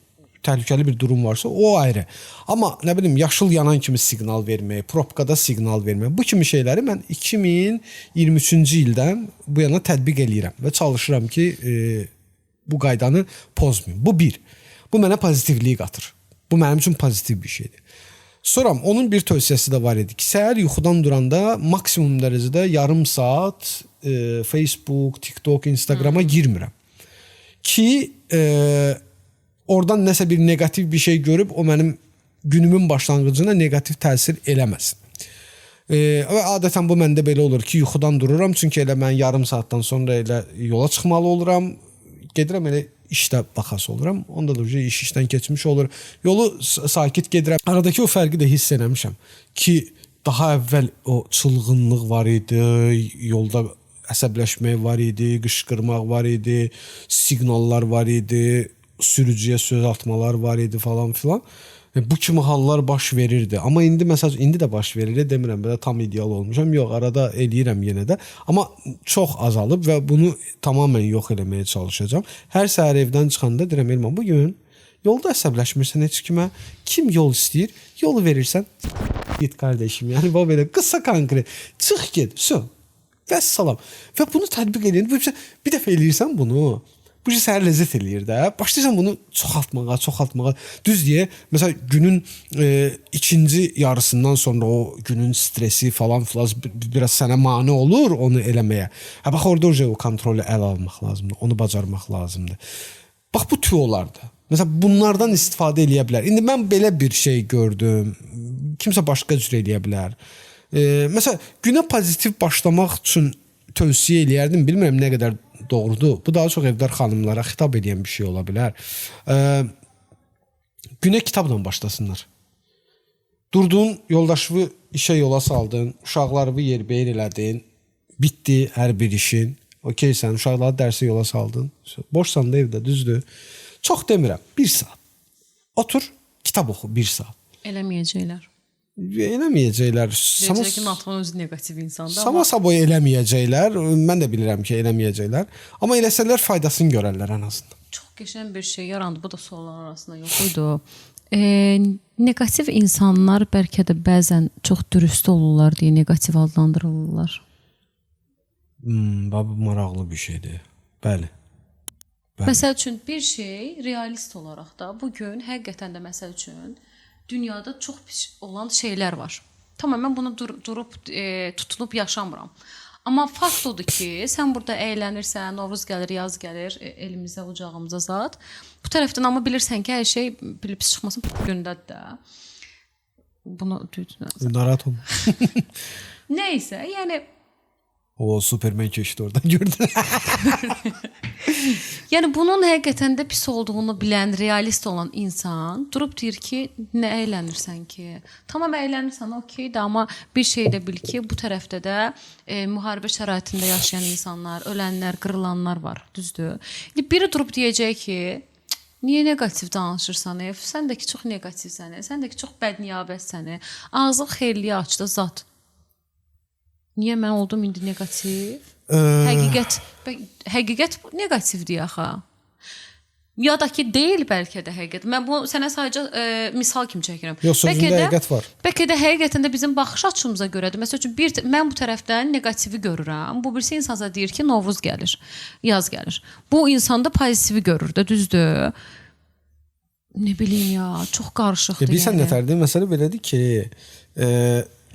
təhlükəli bir durum varsa, o ayrı. Amma nə bilim, yaşıl yanan kimi siqnal vermək, probkada siqnal vermək, bu kimi şeyləri mən 2023-cü ildən bu yana tətbiq eləyirəm və çalışıram ki, bu qaydanı pozmayım. Bu bir. Bu mənə pozitivliyi qatır. Bu mənim üçün pozitiv bir şeydir. Sonra onun bir tövsiyəsi də var idi ki, səhər yuxudan duranda maksimum dərəcədə yarım saat Facebook, TikTok, Instagrama girmirəm. Ki oradan nəsə bir negativ bir şey görüb o mənim günümün başlanğıcına negativ təsir eləməsin. Və adətən bu məndə belə olur ki, yuxudan dururam, çünki elə mən yarım saatdan sonra elə yola çıxmalı oluram, gedirəm elə işdə baxası oluram. Onda da iş işdən keçmiş olur. Yolu sakit gedirəm. Aradakı o fərqi də hiss eləmişəm ki, daha əvvəl o çılğınlıq var idi, yolda əsəbləşmək var idi, qışqırmaq var idi, siqnallar var idi, sürücüyə söz atmalar var idi falan filan. Bu kimi hallar baş verirdi. Amma indi məsəl indi də baş verir, demirəm belə tam ideal olmuşam. Yox, arada eləyirəm yenə də. Amma çox azalıb və bunu tamamilə yox eləməyə çalışacağam. Hər səhər evdən çıxanda deyirəm, Elman, bu gün yolda əsəbləşmirsən heç kimə. Kim yol istəyir, yolu verirsən. Git qardaşım. Yəni bu belə qısa konkret. Çıx get. Vəssalam. Və bunu tətbiq edin. Bir dəfə eləyirsən bunu. Bu şey sənə ləzzət eləyir də. Başlayırsan bunu çoxaltmağa. Düz deyə, məsələn, günün ikinci yarısından sonra o günün stresi falan filan biraz sənə mane olur onu eləməyə. Bax, orada o kontrolü əl almaq lazımdır. Onu bacarmaq lazımdır. Bax, bu tüy olardı. Məsələn, bunlardan istifadə eləyə bilər. İndi mən belə bir şey gördüm. Kimsə başqa cür eləyə bilər. Məsələn, günə pozitiv başlamaq üçün tövsiyə eləyərdim. Bilmirəm nə qədər doğrudur. Bu daha çox evdar xanımlara xitab edən bir şey ola bilər. Günə kitabla başlasınlar. Durduğun yoldaşını işə yola saldın, uşaqlarını yerbəyer elədin, bitdi hər bir işin. Okeysən, uşaqları dərsə yola saldın. Boşsan da evdə, düzdür. Çox demirəm, 1 saat. Otur, kitab oxu 1 saat. Eləməyəcəklər. Eləməyəcəklər. Deyəcək ki, Natxan özü negativ insandır. Sama-saboy eləməyəcəklər. Mən də bilirəm ki, eləməyəcəklər. Amma eləsələr faydasını görərlər ən azından. Çox qəşəng bir şey yarandı. Bu da suallar arasında yox idi. Negativ insanlar bəlkə də bəzən çox dürüst olurlar deyə negativ adlandırılırlar. Bu maraqlı bir şeydir. Bəli. Məsəl üçün bir şey realist olaraq da bugün həqiqətən də məsəl üçün dünyada çox pis olan şeylər var. Tamam, mən bunu durub tutulub yaşamıram. Amma fakt odur ki, sən burada əylənirsən, Novruz gəlir, yaz gəlir, elimizə, ocağımıza zat. Bu tərəfdən amma bilirsən ki, hər şey bilib çıxmasın gündədir də. Bunu narahat olma. Nəysə, yəni o Superman keçdi oradan gördün. Yəni bunun həqiqətən də pis olduğunu bilən, realist olan insan durub deyir ki, nə əylənirsən ki? Tamam, əylənirsən, okey də, amma bir şey də bil ki, bu tərəfdə də müharibə şəraitində yaşayan insanlar, ölənlər, qırılanlar var, düzdür? Biri durub deyəcək ki, niyə negativ danışırsan, sən də ki, çox negativsən, sən də ki, çox bədniyabətsən, ağzı xeyirliyə açdı zat. Niyə mən oldum indi negativ? Həqiqət negativdir axı. Ya da ki, deyil bəlkə də həqiqət. Mən bu sənə sadəcə misal kimi çəkirəm. Yox, sözündə həqiqət var. Bəlkə də həqiqətən də bizim baxış açımıza görədir. Məsəl üçün mən bu tərəfdən negativi görürəm. Bu birisi insansa deyir ki, Novruz gəlir, yaz gəlir. Bu insan da pozitivi görür də, düzdür? Nə bilim ya, çox qarışıqdır. Bilirsən nətərdir? Məsələ belədir ki,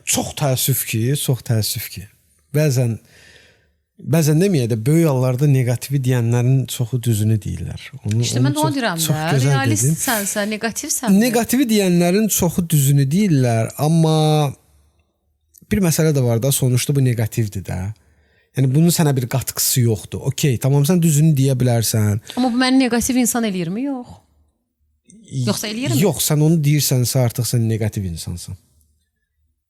çox təəssüf ki, bəzən deməyə də böyük hallarda negativi deyənlərin çoxu düzünü deyirlər. İşte mən də onu deyirəm də, realistsənsə, negativsənsə. Negativi deyənlərin çoxu düzünü deyirlər, amma bir məsələ də var da, sonuçta bu negativdir də. Yəni bunun sənə bir qatqısı yoxdur. Okey, tamam, sən düzünü deyə bilərsən. Amma bu məni neqativ insan eləyirmi? Yox. Yoxsa eləyirmi? Yox, sən onu deyirsənsə artıq sən neqativ insansan.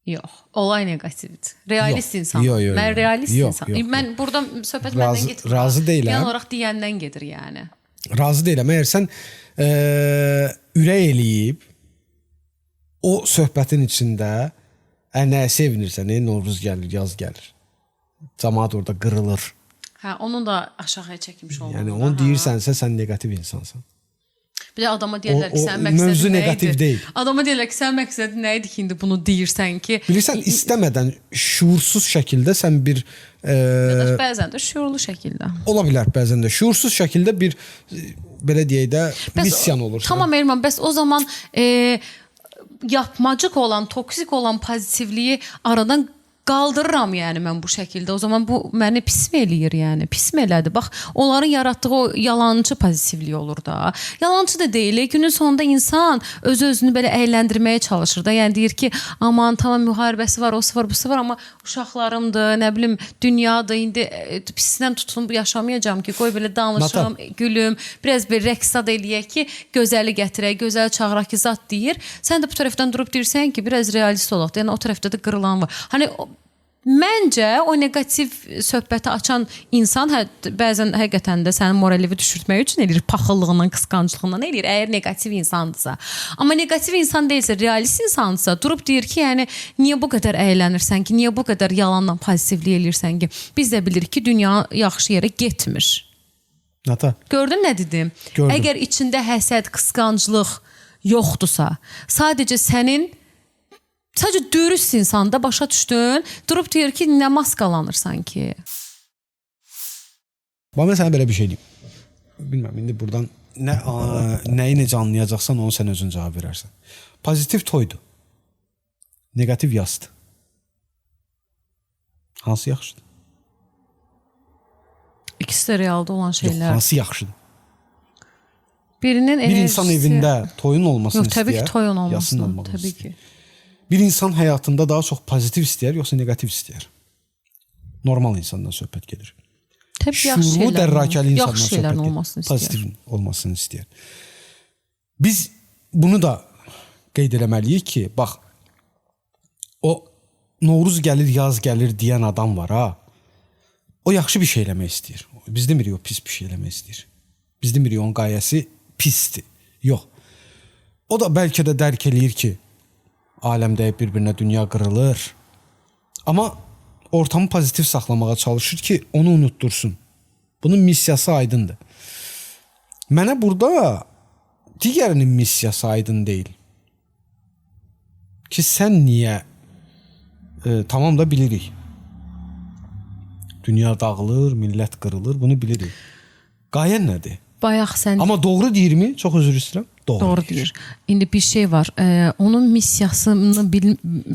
Yox, olay neqativdir. Realist insan. Mən realist insan. Mən burada söhbət məndən getir. Razı deyiləm. Yəni olaraq deyəndən gedir yəni. Razı deyiləm. Əgər sən ürək eləyib o söhbətin içində nəyə sevinirsən, Novruz gəlir, yaz gəlir. Cəmaət orada qırılır. Hə, onun da aşağıya çəkmiş olmalı. Yəni onu deyirsənsə sən neqativ insansan. Bir də adama deyirlər ki, sən məqsədin mövzu neqativ deyil. Adama deyirlər ki, sən məqsədin nə idi ki, indi bunu deyirsən ki... Bilirsən, istəmədən, şuursuz şəkildə sən bir... Bəzən də şuurlu şəkildə. Ola bilər, bəzən də. Şuursuz şəkildə bir, belə deyək də, misyan olur. Tamam, Erman, bəs o zaman yapmacıq olan, toksik olan pozitivliyi aradan qaldırıram yəni mən bu şəkildə. O zaman bu məni pis mi eləyir yəni? Pis mi elədi? Bax, onların yaratdığı o yalancı pozitivlik olur da. Yalancı da deyil. Günün sonunda insan öz-özünü belə əyləndirməyə çalışır da. Yəni deyir ki, aman tamam müharibəsi var, osu var, busu var, amma uşaqlarımdır, nə bilim, dünyadır. İndi pisindən tutulub yaşamayacağam ki, qoy belə danışım, gülüm, biraz bir rəqsad eləyək ki, gözəli gətirək, gözəl çağıraq ki, zat deyir. Sən də bu tərəfdən durub deyirsən ki, biraz realist olaq da. Yəni o tərəfdə də qırılan var. Hani məncə o neqativ söhbəti açan insan bəzən həqiqətən də sənin moralini düşürtmək üçün eləyir, paxıllığından, qısqanclığından eləyir, əgər neqativ insandırsa. Amma neqativ insan deyilsə, realist insandırsa, durub deyir ki, yəni niyə bu qədər əylənirsən ki, niyə bu qədər yalanla pozitivlik eləyirsən ki, biz də bilirik ki, dünya yaxşı yerə getmir. Nata. Gördün nə dedim? Gördüm. Əgər içində həsəd, qısqanclıq yoxdursa, sadəcə dürüst insanda başa düşdün, durub deyir ki, nə maskalanırsan ki? Mən sənə belə bir şey deyim. Bilməm, indi buradan nəyi necə anlayacaqsan, onu sən özün cavab verərsən. Pozitiv toydur. Negativ yazdır. Hansı yaxşıdır? İkisi də realda olan şeylər. Yox, hansı yaxşıdır? Birinin enerjisi... Bir insan evində toyun olmasını istəyər. Təbii ki, toyun olmasını. Olmasını Təbii ki. Bir insan həyatında daha çox pozitiv istəyər, yoxsa negativ istəyər? Normal insandan söhbət gedir. Təbii ki, yaxşı şeylərin, dərrakəli insandan yaxşı şeylərin olmasını istəyər. Pozitiv olmasını istəyər. Biz bunu da qeyd eləməliyik ki, bax, o Novruz gəlir, yaz gəlir deyən adam var, ha? O yaxşı bir şey eləmək istəyir. Biz demirik o pis bir şey eləmək istəyir. Biz demirik onun qayəsi pisdir. Yox. O da bəlkə də dərk eləyir ki, aləmdə bir-birinə dünya qırılır. Amma ortamı pozitiv saxlamağa çalışır ki, onu unuttursun. Bunun missiyası aydındır. Mənə burada digərinin missiyası aydın deyil. Ki sən niyə tamam da bilirik. Dünya dağılır, millət qırılır, bunu bilirik. Qayən nədir? Bayaq sən... Amma doğru deyirmi? Çox üzr istəyirəm. Doğru deyir. İndi bir şey var. Onun missiyasını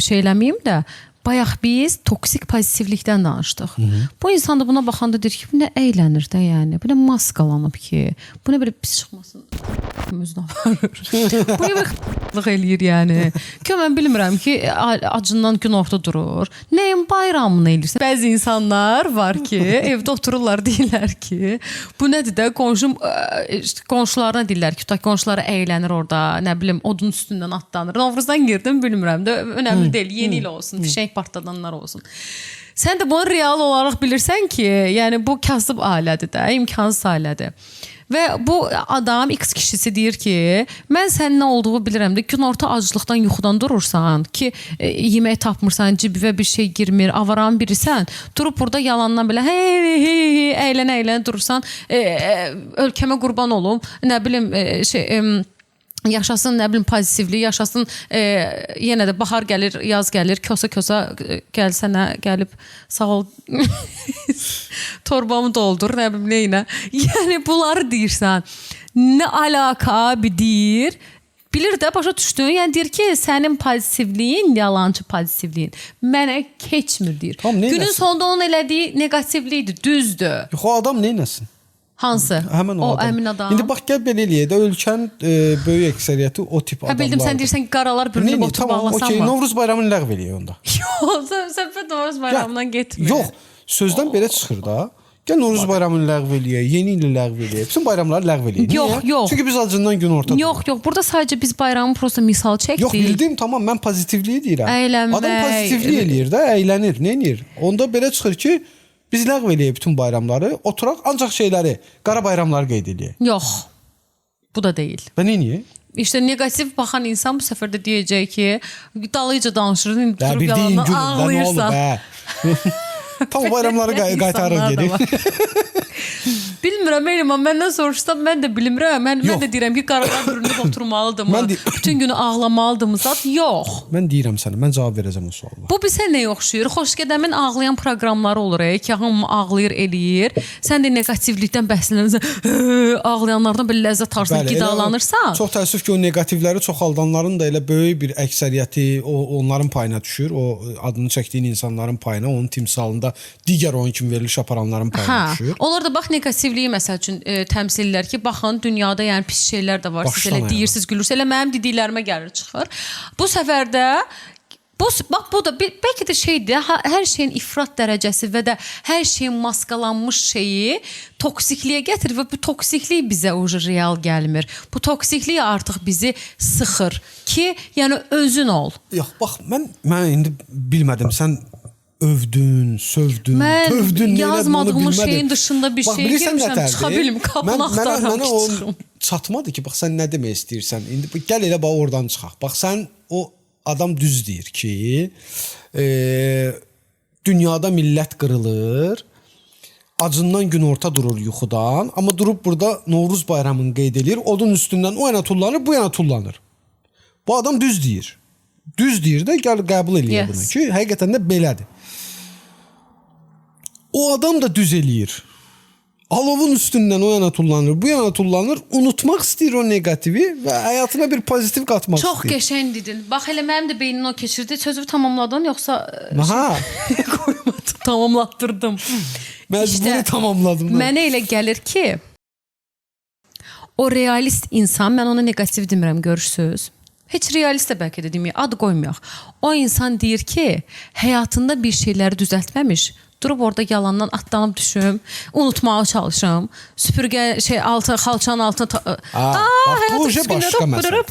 şeyləməyim də, bayaq biz toksik pozitivlikdən danışdıq. Bu insan da buna baxanda deyir ki, bu nə əylənir də yəni, bu nə maskalanıb ki, bu nə belə pis çıxmasın. Özünə varır. Bu nə belə eləyir yəni. Ki, mən bilmirəm ki, acından gün orta durur. Nəyin bayramını eləyirsən? Bəzi insanlar var ki, evdə otururlar, deyirlər ki, bu nədir də, qonşularına deyirlər ki, qonşuları əylənir orada, nə bilim, odun üstündən atlanır. Novruzdan girdim, bilmirəm də, önəmli deyil, yeni il olsun, fişək partladanlar olsun. Sən də bunu real olaraq bilirsən ki, yəni bu kasıb ailədir də, imkansız ailədir. Və bu adam, X kişisi deyir ki, mən sənin nə olduğu bilirəm də, günorta aclıqdan, yuxudan durursan ki, yemək tapmırsan, cibivə bir şey girmir, avaran birisən, durub burada yalandan belə əylənə durursan, ölkəmə qurban olum, nə bilim, yaşasın, nə bilim, pozitivlik, yaşasın, yenə də bahar gəlir, yaz gəlir, kosa gəlsənə, gəlib, sağ ol, torbamı doldur, nə bilim, neynə. Yəni, bunları deyirsən, nə alaka bir deyir, bilir də, başa düşdün, yəni deyir ki, sənin pozitivliyin, yalancı pozitivliyin mənə keçmir, deyir. Günün sonunda onun elədiyi negativlikdir, düzdür. Yox, o adam neynəsin? Hansı? Həmin o adam. Əmin adam. İndi bax, gəl belə eləyək də, ölkənin böyük əksəriyyəti o tip adamlardır. Bildim, sən deyirsən ki, qaralar bürünüb oturub bağlasan mı? Novruz bayramını ləğv eləyək onda. Yox, söhbət Novruz bayramından getmir. Yox, Sözdən belə çıxır da. Gəl Novruz bayramını ləğv eləyək, yeni ili ləğv eləyək. Bütün bayramları ləğv eləyək. Yox. Çünki biz acından günorta. Yox. Burada sadəcə biz bayramı prosta misal çəkdik. Yox, bildim, tamam, mən pozitivliyi deyirəm. Əylənmək. Adam pozitivlik eləyir də, əylənir, nə edir? Onda belə çıxır ki, biz ləğv eləyək bütün bayramları, oturaq ancaq şeyləri, qara bayramları qeyd eləyək. Yox. Bu da deyil. Və nə? İşte negativ baxan insan bu səfər də deyəcək ki, dalıca danışır, indi durub yalandan ağlayırsan. Tam bayramları qaytarır geri. Bilmirəm, Elman, məndən soruşsam mən də bilmirəm. Mən də deyirəm ki, qaralar bürünüb oturmalıdırmı? Bütün günü ağlamalıdırmı? Zat yox. Mən deyirəm sənə, mən cavab verəcəm o suala. Bu bizə nəyə oxşuyur? Xoşgədəmin ağlayan proqramları olur ki, hamı ağlayır, eləyir. Sən də negativlikdən bəhslənirsən, ağlayanlardan belə ləzzət tarzında qidalanırsan. Çox təəssüf ki, o negativləri çoxaldanların da elə böyük bir əksəriyyəti onların payına düşür. O adını çəkdiyin insanların payına, onun timsalında digər oyun kimi veriliş aparanların payına düşür. Onlar da bax negativliyi məsəl üçün təmsil edirlər ki, baxın dünyada yəni pis şeylər də var. Siz elə deyirsiniz, gülürsünüz. Elə mənim dediklərimə gəlir çıxır. Bu səfərdə bax bu da bəlkə də şeydir, hər şeyin ifrat dərəcəsi və də hər şeyin maskalanmış şeyi toksikliyə gətirir və bu toksiklik bizə real gəlmir. Bu toksiklik artıq bizi sıxır ki, yəni özün ol. Yox, bax mən indi bilmədim, sən övdün, sövdün, tövdün, mən yazmadığım şeyin dışında bir şey girmişəm, çıxa bilim, qapını axtarıram ki, çıxım. Çatmadı ki, bax sən nə demək istəyirsən? İndi gəl elə bax oradan çıxaq. Bax sən o adam düz deyir ki, dünyada millət qırılır, acından günorta durur yuxudan, amma durub burada Novruz bayramını qeyd edir, odun üstündən o yana tullanır, bu yana tullanır. Bu adam düz deyir. Düz deyir də, gəl qəbul eləyir bunu ki, həqiqətən də belədir. O adam da düz eləyir. Alovun üstündən o yana tullanır, bu yana tullanır, unutmaq istəyir o negativi və həyatına bir pozitiv qatmaq istəyir. Çox qəşəng dedin. Bax elə mənim də beynim o keçirdi. Sözü tamamladın yoxsa qoymadım, tamamlatdırdım. Məcburi tamamladım. Mənə elə gəlir ki, o realist insan, mən ona negativ demirəm, görürsüz. Heç realist də bəlkə də deməyək, ad qoymayaq. O insan deyir ki, həyatında bir şeyləri düzəltməmiş, durub orada yalandan atlanıb düşüm, unutmağa çalışım, süpürgə xalçanın altına bu başqa məsələ.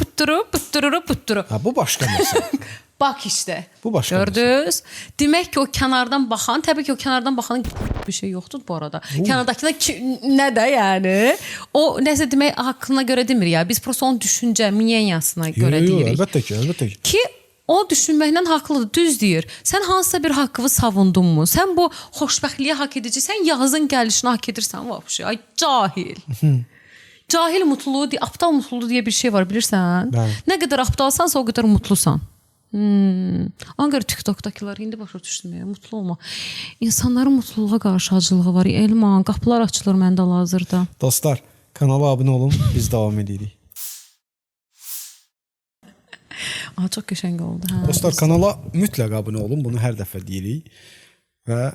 Püttürürü. Bu başqa məsələ. Bax işte. Bu başqa. Gördünüz? Demək ki, o kənardan baxan, təbii ki, o kənardan baxanın bir şey yoxdur bu arada. Kənardakına nə də yəni? O nəsə demək haqqına görə demir ya. Biz prosta onun düşüncə, minyasına görə deyirik. Əlbəttə ki. Ki o düşünməklə haqlıdır, düz deyir. Sən hansısa bir haqqı savundunmu? Sən bu xoşbəxtliyə haqq edici, sən yazın gəlişini haqq edirsən vəbşi. Ay cahil. Cahil mutluluğu, aptal mutluluğu deyə bir şey var, bilirsən? Nə qədər aptalsansa o qədər mutlusan. Ona görə TikTok'dakiler indi başa düşdüm ya, mutlu olma. İnsanların mutluluğa qarşı acılığı var. Elman, qapılar açılır məndə hazırda. Dostlar, kanala abunə olun, biz davam edirik. Çox qəşəng oldu. Dostlar, kanala mütləq abunə olun, bunu hər dəfə deyirik. Və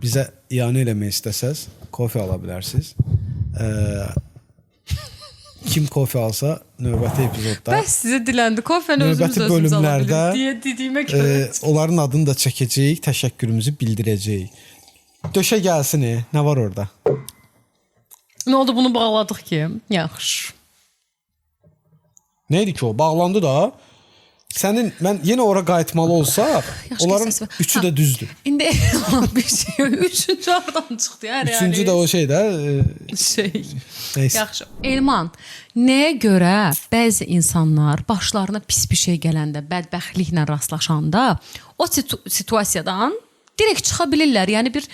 bizə iyanə eləmək istəsəz, kofe ala bilərsiniz. Kim kofe alsa növbəti epizodda bəs sizə diləndi, kofeni özümüz ala bilir deyə dediyimə görə onların adını da çəkəcəyik, təşəkkürümüzü bildirəcəyik. Döşə gəlsin, nə var orada? Nə oldu, bunu bağladıq ki? Yaxşı. Neydi ki o? Bağlandı da. Mən yenə ora qayıtmalı olsaq, onların üçü də düzdür. İndi bir şey, üçüncü oradan çıxdı. Üçüncü də o şey də. Yaxşı. Elman, nəyə görə bəzi insanlar başlarına pis bir şey gələndə, bədbəxtliklə rastlaşanda o situasiyadan direkt çıxa bilirlər. Yəni bir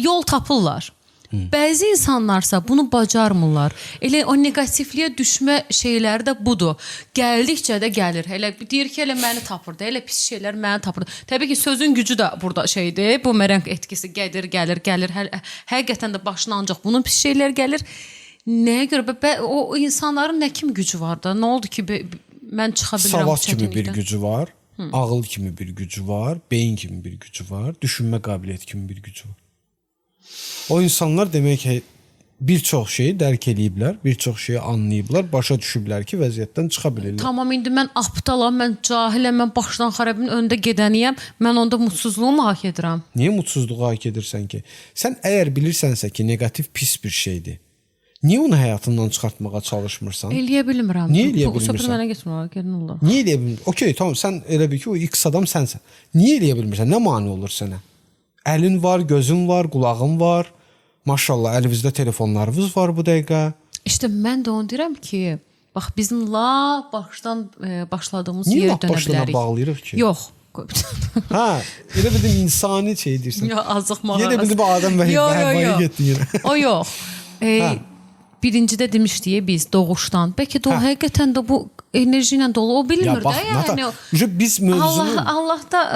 yol tapırlar. Bəzi insanlarsa bunu bacarmırlar. Elə o negativliyə düşmə şeyləri də budur. Gəldikcə də gəlir. Elə deyir ki, elə məni tapırdı, elə pis şeylər məni tapırdı. Təbii ki, sözün gücü də burada şeydir. Bu bumerang etkisi gəlir. Həqiqətən də başına ancaq bunun pis şeylər gəlir. Nəyə görə? O insanların nə kimi gücü var da? Nə oldu ki, mən çıxa bilirəm bu çətinlikdən? Savad kimi bir gücü var, ağıl kimi bir gücü var, beyin kimi bir gücü var, düşünmə qabiliyyəti kimi bir gücü var. O insanlar demək ki, bir çox şeyi dərk eləyiblər, bir çox şeyi anlayıblar, başa düşüblər ki, vəziyyətdən çıxa bilirlər. Tamam, indi mən aptalam, mən cahiləm, mən başdan xarabın öndə gedəniyəm. Mən onda mutsuzluğumu hak edirəm. Niyə mutsuzluğu hak edirsən ki? Sən əgər bilirsənsə ki, negativ pis bir şeydir, niyə onu həyatından çıxartmağa çalışmırsan? Eləyə bilmirəm. Niyə eləyə Bu söhbət bilmirsən? mənə getmir, gəlin Allah. Niyə eləyə bilmirsən? Okey, tamam, sən elə bil ki, o X adam sənsən. Niyə eləyə bilmirsən? Nə mane olur sənə? Əlin var, gözün var, qulağın var. Maşallah, əlinizdə telefonlarınız var bu dəqiqə. İşte mən də onu deyirəm ki, bax bizim başdan başladığımız Niyə yerə dönə başdan bilərik. bağlayırıq ki? Yox. Ha, elə bildim insani şey deyirsən. Yox, azıq mağarası. Yenə bildim Adəm və Həvvaya getdin yenə. O yox. Birincidə demişdik biz doğuşdan. Bəlkə də o həqiqətən də bu enerji ilə dolu. O bilmir də yəni. Biz mövzunu Allahda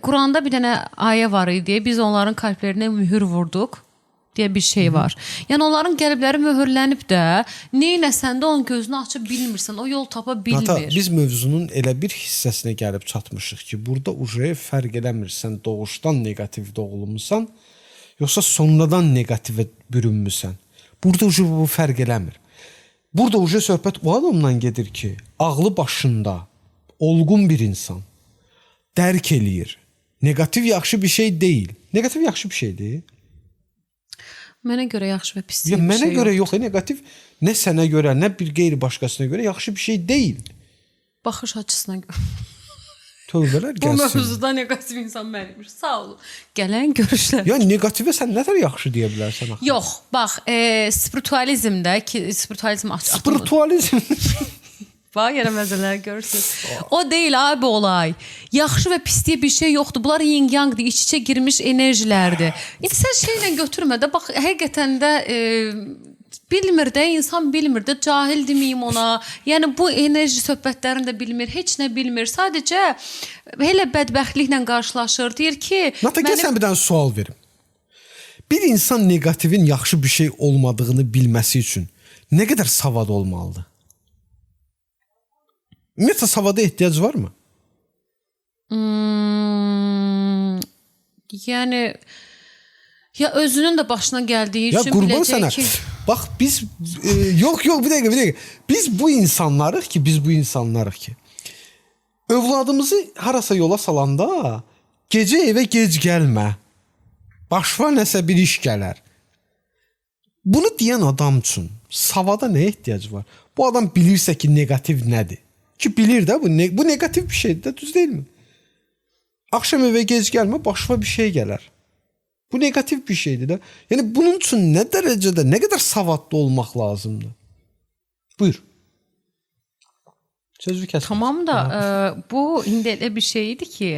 Quranda bir dənə ayə var idi. Biz onların qəlblərinə mühür vurduq deyə bir şey var. Yəni onların qəlbləri möhürlənib də, neynəsən də onun gözünü açıb bilmirsən, o yol tapa bilmir. Biz mövzunun elə bir hissəsinə gəlib çatmışıq ki, burada uje fərq eləmirsən, doğuşdan negativ doğulmusan, yoxsa sonradan negativə bürünmüsən. Burada uje bu fərq eləmir. Burada uje söhbət o adamdan gedir ki, ağlı başında, olğun bir insan dərk eləyir. Negativ yaxşı bir şey deyil. Negativ yaxşı bir şey deyil. Mənə görə yaxşı və pis bir şey yoxdur. Mənə görə yox, negativ nə sənə görə, nə bir qeyri başqasına görə yaxşı bir şey deyil. Baxış açısına görə. Tövbələr Bu gəlsin. mövzuda negativ insan mənimmiş. Sağ olun. Gələn görüşlər. Ya negativə sən nə tər yaxşı deyə bilərsən axı? Yox, bax, spiritualizmdə ki, spiritualizm Spiritualizm. Bax, yenə məzələr görürsünüz. O deyil abi olay. Yaxşı və pis deyə bir şey yoxdur. Bunlar yin-yangdır, iç-içə girmiş enerjilərdir. İndi sən şeylə götürmə də, bax, həqiqətən də bilmir də, insan bilmir də, cahil deməyim ona. Yəni bu enerji söhbətlərini də bilmir, heç nə bilmir. Sadəcə elə bədbəxtliklə qarşılaşır. Deyir ki, Nataqa, sən bir dənə sual verim. Bir insan negativin yaxşı bir şey olmadığını bilməsi üçün nə qədər savad olmalıdır? Ümumiyyətlə savada ehtiyac varmı? Yəni ya özünün də başına gəldiyi üçün biləcək ki... Bax biz yox bir dəqiqə. Biz bu insanlarıq ki övladımızı harasa yola salanda gecə evə gec gəlmə. Başına nəsə bir iş gələr. Bunu deyən adam üçün savada nə ehtiyac var? Bu adam bilirsə ki negativ nədir? Ki bilir də bu negativ bir şeydir də, düz deyilmi? Axşam evə gec gəlmə, başına bir şey gələr. Bu negativ bir şeydir də. Yəni bunun üçün nə dərəcədə, nə qədər savadlı olmaq lazımdır? Buyur. Sözü kəsmə. Tamam da bu indi elə bir şey idi ki,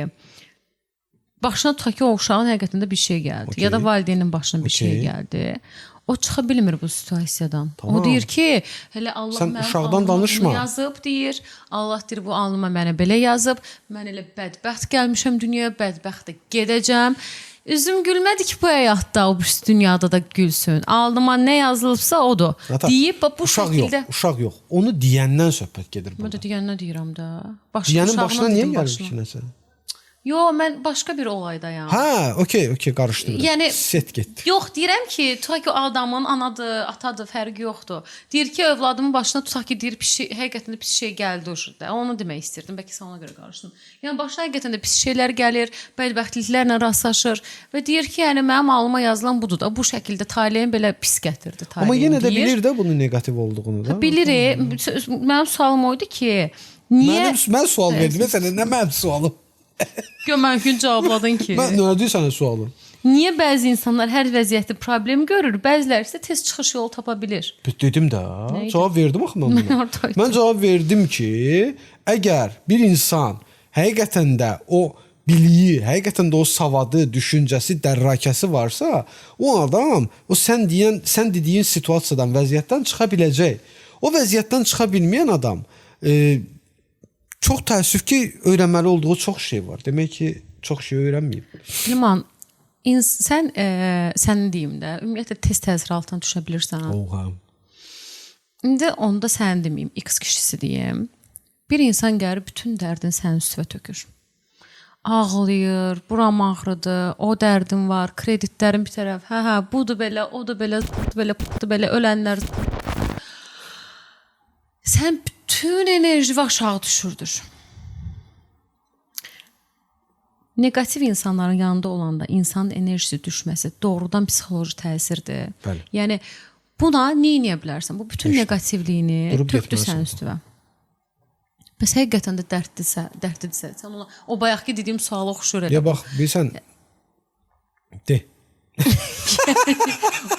başına tutaq ki, o uşağın həqiqətində bir şey gəldi. Okay. Ya da valideynin başına bir şey gəldi. O çıxa bilmir bu situasiyadan. Tamam. O deyir ki, hələ Allah sən uşaqdan danışma. Yazıb deyir. Allah deyir bu alnıma mənə belə yazıb. Mən elə bədbəxt gəlmişəm dünyaya, bədbəxt də gedəcəm. Üzüm gülmədi ki bu həyatda, o dünyada da gülsün. Alnıma nə yazılıbsa odur. Deyib bu şəkildə. Uşaq yox. Onu deyəndən söhbət gedir burada. Mən də deyəndən deyirəm də. Deyənin başına niyə gəlir ki nəsə? Yox, mən başqa bir olaydayam. Ha, okey, qarışdırdım. Yəni set getdi. Yox, deyirəm ki, tutaq ki, o adamın anadır, atadır, fərqi yoxdur. Deyir ki, övladımın başına tutaq ki, deyir həqiqətən də pis şey gəldi uşaqda. Onu demək istirdim. Bəlkə sən ona görə qarışdın. Yəni başına həqiqətən də pis şeylər gəlir, bədbəxtliklərlə rastlaşır və deyir ki, yəni mənim alnıma yazılan budur da. Bu şəkildə taleyin belə pis gətirdi taleyin. Amma yenə də bilir də bunun negativ olduğunu da. Bilirik. Mənim sualım oydu ki, niyə Mən sual verdim sənə, nə mənim sualım? Mən gün cavabladın ki. Mən nədir sənə sualım? Niyə bəzi insanlar hər vəziyyətdə problem görür, bəziləri isə tez çıxış yolu tapa bilir? Dedim də, cavab verdim axı mən buna. Mən cavab verdim ki, əgər bir insan həqiqətən də o biliyi, həqiqətən də o savadı, düşüncəsi, dərrakəsi varsa, o adam o sən dediyin situasiyadan, vəziyyətdən çıxa biləcək. O vəziyyətdən çıxa bilməyən adam çox təəssüf ki, öyrənməli olduğu çox şey var. Demək ki, çox şey öyrənməyib. Liman, sənin deyim də, ümumiyyətlə tez təsir altına düşə bilirsən. Oha. İndi onda sən deməyim, X kişisi deyim. Bir insan gəlir bütün dərdini sənin üstünə tökür. ağlayır, buram ağrıdır, o dərdim var, kreditlərim bir tərəf, budur belə, o da belə, belə, ölənlər. Sən bütün enerjini aşağı düşürdür. Negativ insanların yanında olanda insanın enerjisi düşməsi doğrudan psixoloji təsirdir. Bəli. Yəni buna nə edə bilərsən? Bu bütün negativliyini tökdü sənin üstünə. Bəs həqiqətən də dərdlidirsə, sən ona o bayaqki dediyim suala oxşur elə. Ya bax, bilirsən, de.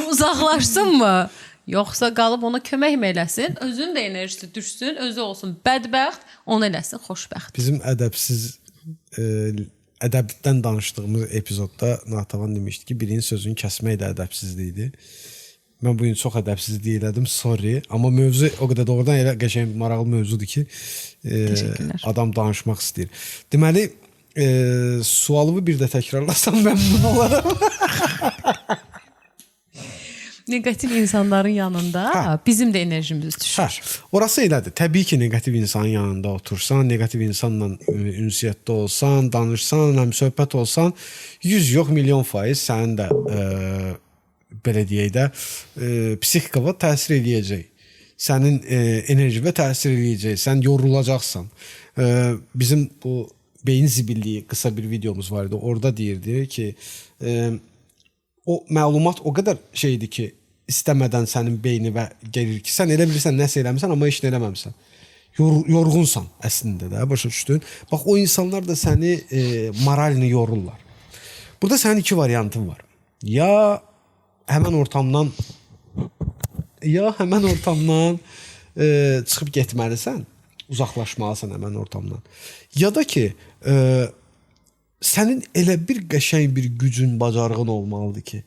Uzaqlaşsınmı? Yoxsa qalıb ona kömək mi eləsin? Özünün də enerjisi düşsün, özü olsun bədbəxt, onu eləsin xoşbəxt. Bizim ədəbdən danışdığımız epizodda Natavan demişdi ki, birinin sözünü kəsmək də ədəbsizlikdir. Mən bu gün çox ədəbsizlik elədim, sorry. Amma mövzu o qədər doğrudan elə qəşəng maraqlı mövzudur ki, adam danışmaq istəyir. Deməli, sualımı bir də təkrarlasam məmnun olaram. Negativ insanların yanında bizim də enerjimiz düşür. Orası elədir. Təbii ki, negativ insanın yanında otursan, negativ insanla ünsiyyətdə olsan, danışsan, həm söhbət olsan, 100 yox, milyon faiz sənin də belə deyək də psixikava təsir eləyəcək. Sənin enerjivə təsir eləyəcək. Sən yorulacaqsan. Bizim bu beyin zibilliyi qısa bir videomuz var idi. Orada deyirdi ki, o məlumat o qədər şeydir ki, istəmədən sənin beyninə gəlir ki, sən elə bilirsən nəsə eləmirsən, amma heç nə eləməmsən. Yorğunsan əslində də, başa düşdün. Bax, o insanlar da səni moralini yorurlar. Burada sənin iki variantın var. Ya həmən ortamdan çıxıb getməlisən, uzaqlaşmalısan həmən ortamdan. Ya da ki, sənin elə bir qəşəng bir gücün, bacarığın olmalıdır ki,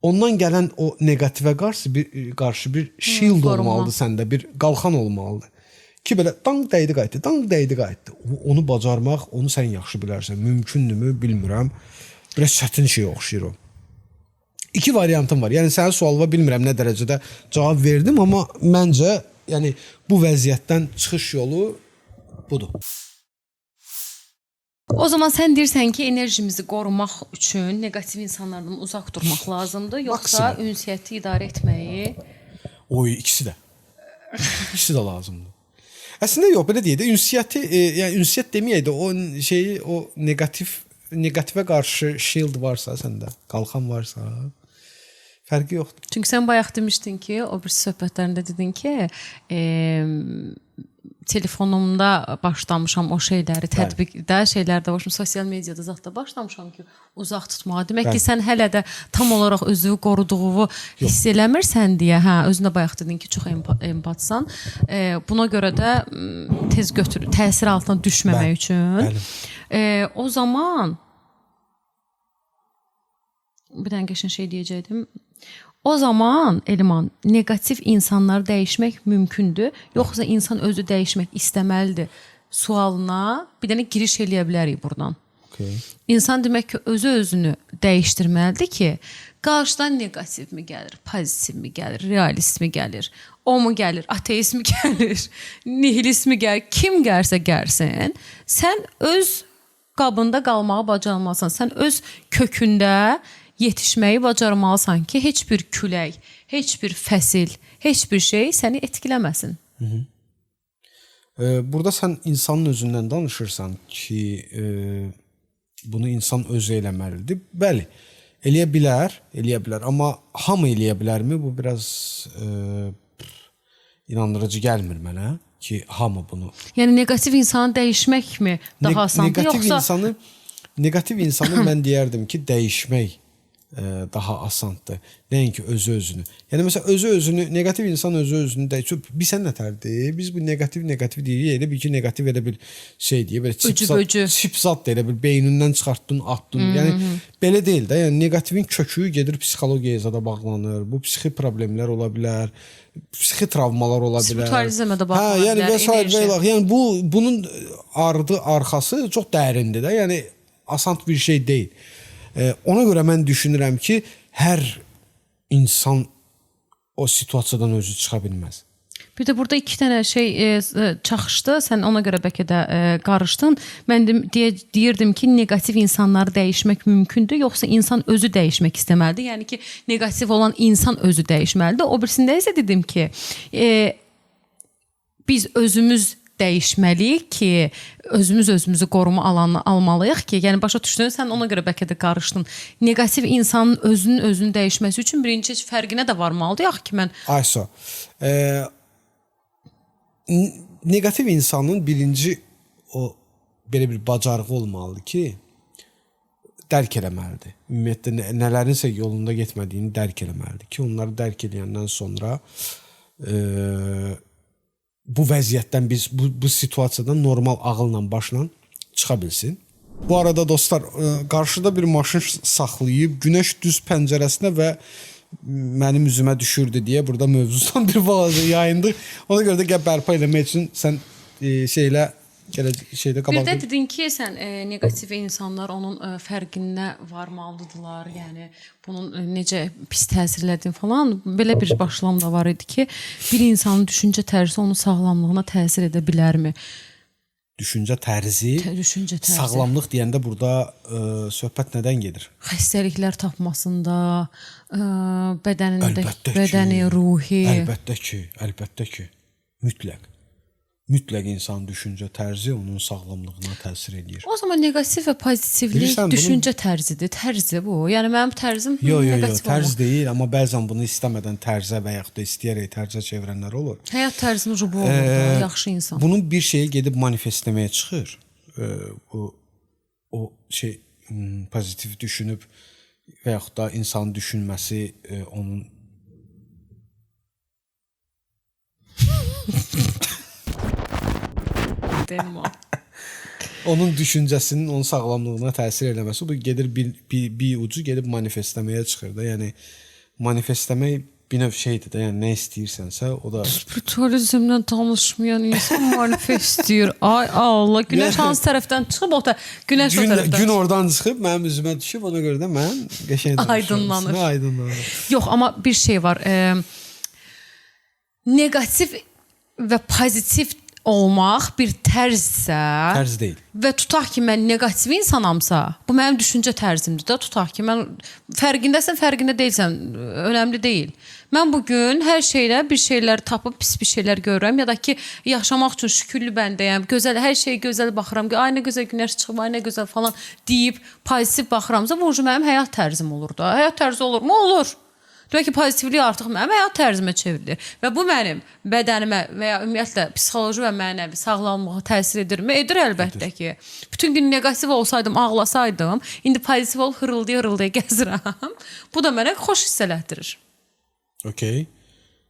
ondan gələn o negativə qarşı bir shield olmalıdır səndə, bir qalxan olmalıdır. Ki, belə dang dəydi qayıtdı. Onu bacarmaq, onu sən yaxşı bilərsən. Mümkündürmü, bilmirəm. Biraz çətin şey oxşayır o. İki variantım var. Yəni, sənin sualıma bilmirəm nə dərəcədə cavab verdim, amma məncə bu vəziyyətdən çıxış yolu budur. O zaman sən deyirsən ki, enerjimizi qorumaq üçün negativ insanlardan uzaq durmaq lazımdır, yoxsa ünsiyyəti idarə etməyi? İkisi də. İkisi də lazımdır. Əslində yox, belə deyək də, ünsiyyət deməyək də, o negativə qarşı shield varsa səndə, qalxan varsa, fərqi yoxdur. Çünki sən bayaq demişdin ki, o bir söhbətlərində dedin ki, telefonumda başlamışam o şeyləri, tətbiqdə şeylərdə başlamışam, sosial mediada zətdə başlamışam ki, uzaq tutmağa. Demək ki, sən hələ də tam olaraq özünü qoruduğunu hiss eləmirsən deyə, özünə bayaq dedin ki, çox empatsan. Buna görə də tez götürür, təsir altına düşməmək üçün. O zaman bir dənə qəşəng şey deyəcəkdim. O zaman Elman, negativ insanları dəyişmək mümkündür, yoxsa insan özü dəyişmək istəməlidir sualına bir dənə giriş eləyə bilərik buradan. İnsan demək ki, özünü dəyişdirməlidir ki, qarşıdan negativ mi gəlir, pozitiv mi gəlir, realist mi gəlir, o mu gəlir, ateist mi gəlir, nihilist mi gəlir, kim gəlsə gəlsin, sən öz qabında qalmağı bacarmalısan, sən öz kökündə yetişməyi bacarmalısan ki, heç bir külək, heç bir fəsil, heç bir şey səni etkiləməsin. Burada sən insanın özündən danışırsan ki, bunu insan özü eləməlidir. Bəli, eləyə bilər, amma hamı eləyə bilərmi? Bu biraz inandırıcı gəlmir mənə ki, hamı bunu. Yəni, negativ insanı dəyişməkmi daha asandır, yoxsa? Negativ insanı mən deyərdim ki, dəyişmək daha asandır. Nəinki özünü. Yəni, məsələn, negativ insan özünü dəyişir. Bilsən nətərdir? Biz bu negativ deyirik, elə bir ki, negativ elə bir şey deyir, belə çipzat da elə bir beynindən çıxartdın, atdın. Yəni, belə deyil də. Yəni, negativin kökü gedir psixologiyaya da bağlanır. Bu psixi problemlər ola bilər, psixi travmalar ola bilər. Spiritualizmə də bağlanır, enerji. Yəni, bunun arxası çox dərindir də. Yəni, asan bir şey deyil. Ona görə mən düşünürəm ki, hər insan o situasiyadan özü çıxa bilməz. Bir də burada iki dənə şey çaxışdı. Sən ona görə bəlkə də qarışdın. Mən deyirdim ki, neqativ insanları dəyişmək mümkündür, yoxsa insan özü dəyişmək istəməlidir? Yəni ki, neqativ olan insan özü dəyişməlidir. O birisində isə dedim ki, biz özümüz dəyişməliyik ki, özümüzü qoruma alanına almalıyıq ki, yəni başa düşdün, sən ona görə bəlkə də qarışdın. Neqativ insanın özünü dəyişməsi üçün birinci fərqinə də varmalıyıq ki, mən... Ayso, neqativ insanın birinci o belə bir bacarığı olmalıdır ki, dərk eləməlidir. Ümumiyyətlə, nələrinsə yolunda getmədiyini dərk eləməlidir ki, onları dərk eləyəndən sonra bu vəziyyətdən biz bu situasiyadan normal ağılla, başla çıxa bilsin. Bu arada dostlar, qarşıda bir maşın saxlayıb, günəş düz pəncərəsinə və mənim üzümə düşürdü deyə burada mövzudan bir balaca yayındı. Ona görə də gəl bərpa eləmək üçün sən şeydə qabaq. Bir də dedin ki, sən neqativ insanlar onun fərqinə varmalıdırlar. Yəni bunun necə pis təsir elədiyini falan, belə bir başlam da var idi ki, bir insanın düşüncə tərzi onun sağlamlığına təsir edə bilərmi? Düşüncə tərzi. Sağlamlıq deyəndə burada söhbət nədən gedir? Xəstəliklər tapmasında, bədəni, ruhi. Əlbəttə ki, mütləq insanın düşüncə tərzi onun sağlamlığına təsir edir. O zaman neqativ və pozitivlik düşüncə tərzidir. Tərzi bu. Yəni mənim tərzim neqativ tərz deyil, amma bəzən bunu istəmədən tərzə və yaxud da istəyərək tərzə çevirənlər olur. Həyat tərzinin rubu olur da, yaxşı insan. Bunun bir şeyi gedib manifestləməyə çıxır. O şey pozitiv düşünüb və yaxud da insanın düşünməsi onun onun düşüncəsinin onun sağlamlığına təsir eləməsi, bu gedir bir ucu gedib manifestləməyə çıxır da. Yəni manifestləmək bir növ şeydir də, yəni nə istəyirsənsə, o da spiritualizmlə tanışmayan insan manifest deyir. Ay Allah, günəş hansı tərəfdən çıxıb, o da günəş o tərəfdən. Gün oradan çıxıb mənim üzümə düşüb, ona görə də mən qəşəng aydınlanır. Yox, amma bir şey var. Neqativ və pozitiv olmaq bir tərzsə, tərz deyil. Və tutaq ki, mən neqativ insanamsa, bu mənim düşüncə tərzimdir də. Tutaq ki, mən fərqindəsən, fərqində deyilsən, önəmli deyil. Mən bugün hər şeylə bir şeylər tapıb pis bir şeylər görürəm, ya da ki, yaşamaq üçün şükürlü bəndəyəm, gözəl, hər şeyə gözəl baxıram ki, ay nə gözəl günəş çıxıb, ay nə gözəl falan deyib pozitiv baxıramsa, bu mənim həyat tərzim olur da. Həyat tərzi olurmu? Olur. Demək ki, pozitivlik artıq mənim həyat tərzimə çevrilir. Və bu mənim bədənimə və ya ümumiyyətlə psixoloji və mənəvi sağlamlığa təsir edirmi? Edir əlbəttə ki. Bütün gün neqativ olsaydım, ağlasaydım, indi pozitiv ol, hırıldaya gəzirəm. Bu da mənə xoş hiss elətdirir. Okey.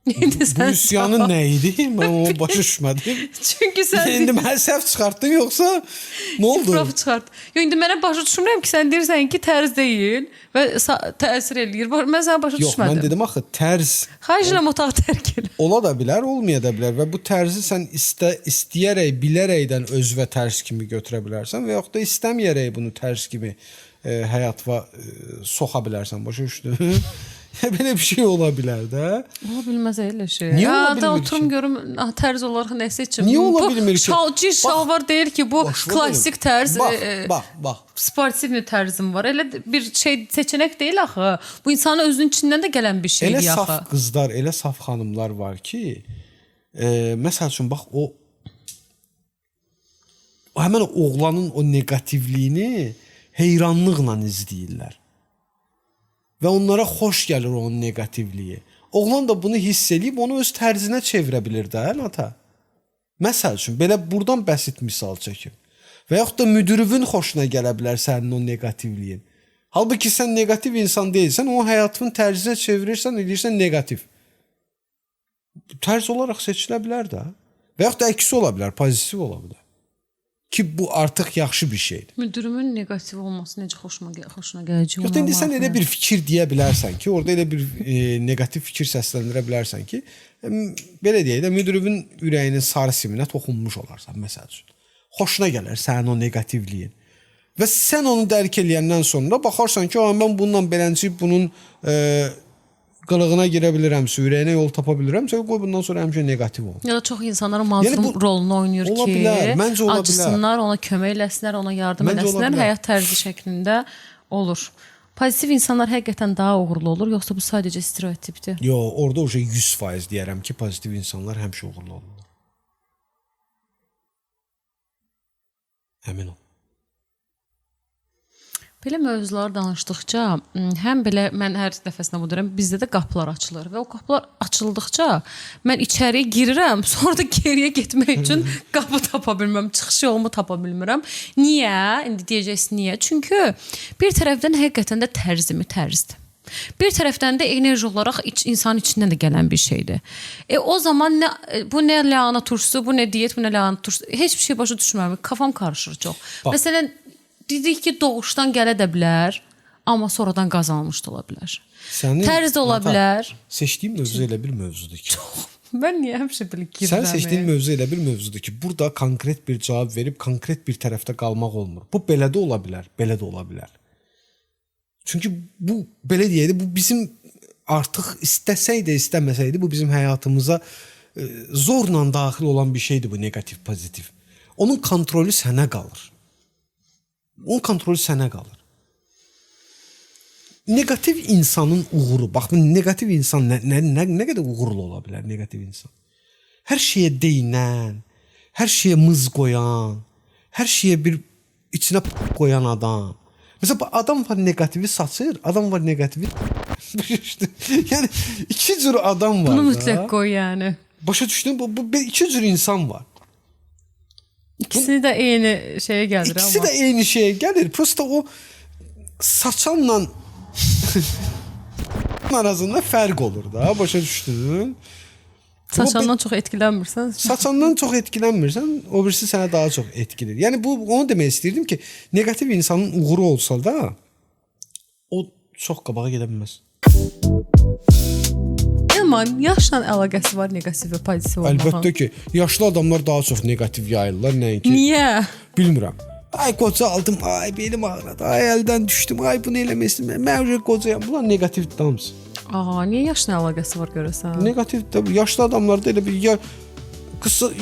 Bu üsyanın nə idi? Mən onu başa düşmədim. Çünki sən... İndi mən səhv çıxartdın, yoxsa nə oldu? İfraf çıxart. İndi mənə başa düşmürəm ki, sən deyirsən ki, tərz deyil və təsir eləyir. Mən sənə başa düşmədim. Yox, mən dedim axı, tərz... Xahiş otağı tərk elə. Ola da bilər, olmaya da bilər və bu tərzi sən istəyərək, bilərəkdən özvə tərz kimi götürə bilərsən və yaxud da istəməyərək bunu tərz kimi həyatıma soxa bilərsən. Başa düşdün? Belə bir şey ola bilər də. Ola bilməz elə şey. Niyə ola bilmir ki? Oturum görüm tərz olaraq nə seçim. Niyə ola bilmir ki? Bu şalvar deyir ki, bu klassik tərz. Bax. Sportiv bir tərzim var. Elə bir şey seçenek deyil axı. Bu insanın özünün içindən də gələn bir şeydir axı. Elə saf qızlar, elə saf xanımlar var ki, məsəl üçün bax o həmin oğlanın o neqativliyini heyranlıqla izləyirlər. Və onlara xoş gəlir onun neqativliyi. Oğlan da bunu hiss eləyib, onu öz tərzinə çevirə bilir də, ata. Məsəl üçün, belə buradan bəsit misal çəkim. Və yaxud da müdürünün xoşuna gələ bilər sənin o neqativliyin. Halbuki sən neqativ insan deyilsən, o həyatının tərzinə çevirirsən, eləyirsən neqativ. Tərz olaraq seçilə bilər də. Və yaxud da əksi ola bilər, pozitiv ola bilər. Ki bu artıq yaxşı bir şeydir. Müdürümün neqativ olması necə xoşuna gələcək? Yox, indi sən elə bir fikir deyə bilərsən ki, orada elə bir neqativ fikir səsləndirə bilərsən ki, belə deyək də, müdürümün ürəyinin sarı siminə toxunmuş olarsan, məsəl üçün. Xoşuna gələr sənin o neqativliyin. Və sən onu dərk eləyəndən sonra baxarsan ki, mən bununla beləncə bunun qılığına girə bilirəmsə, ürəyinə yol tapa bilirəmsə, qoy bundan sonra həmişə negativ ol. Ya da çox insanlar mazlum rolunu oynayır ola ki, bilər, məncə ola acısınlar, ona kömək eləsinlər, ona yardım eləsinlər, həyat tərzi şəklində olur. Pozitiv insanlar həqiqətən daha uğurlu olur, yoxsa bu sadəcə stereotipdir? Yox, orada o şey 100% deyərəm ki, pozitiv insanlar həmişə uğurlu olurlar. Əmin ol. Belə mövzular danışdıqca, həm belə mən hər dəfəsində bu deyirəm, bizdə də qapılar açılır və o qapılar açıldıqca mən içəriyə girirəm, sonra da geriyə getmək üçün qapı tapa bilmirəm, çıxış yolumu tapa bilmirəm. Niyə? İndi deyəcəksiniz niyə? Çünki bir tərəfdən həqiqətən də tərzdir. Bir tərəfdən də enerji olaraq insanın içindən də gələn bir şeydir. O zaman bu nə lahana turşusu, bu nə diyet, bu nə lahana turşusu, heç bir şey başa düşmürəm. Kafam qarışır çox. Məsələn, dedik ki, doğuşdan gələ də bilər, amma sonradan qazanmış da ola bilər. Tərz də ola bilər. Seçdiyim mövzu elə bir mövzudur ki. Mən niyə həmişə belə girirəm? Sən seçdiyin mövzu elə bir mövzudur ki, burada konkret bir cavab verib konkret bir tərəfdə qalmaq olmur. Bu belə də ola bilər, belə də ola bilər. Çünki bu belə deyədi, bu bizim artıq istəsəydi, istəməsəydi bu bizim həyatımıza zorla daxil olan bir şeydir bu negativ, pozitiv. Onun kontrolü sənə qalır. Onun kontrolü sənə qalır. Negativ insanın uğuru, bax, negativ insan nə qədər uğurlu ola bilər negativ insan? Hər şeyə deyinən, hər şeyə mız qoyan, hər şeyə bir içinə qoyan adam. Məsələn, adam var negativi saçır, adam var negativi yəni iki cür adam var. Bunu mütləq qoy yəni. Başa düşdün? Bu iki cür insan var. İkisi də eyni şeyə gəlir İkisi də eyni şeyə gəlir. Prosta o saçanla arasında fərq olur da. Başa düşdün? Saçandan çox etkilənmirsən. Saçandan çox etkilənmirsən, o birisi sənə daha çox etkilir. Yəni onu demək istəyirdim ki, negativ insanın uğuru olsa da o çox qabağa gedə bilməz. Yaşla əlaqəsi var negativ və pozitiv olmağın. Əlbəttə ki, yaşlı adamlar daha çox negativ yayırlar, nəinki. Niyə? Bilmirəm. Ay qoca aldım, ay belim ağrıdı, ay əldən düşdüm, ay bunu eləmək istəmirəm. Mən qocayam. Bunlar negativ damız. Niyə yaşla əlaqəsi var görəsən? Negativ də yaşlı adamlarda elə bir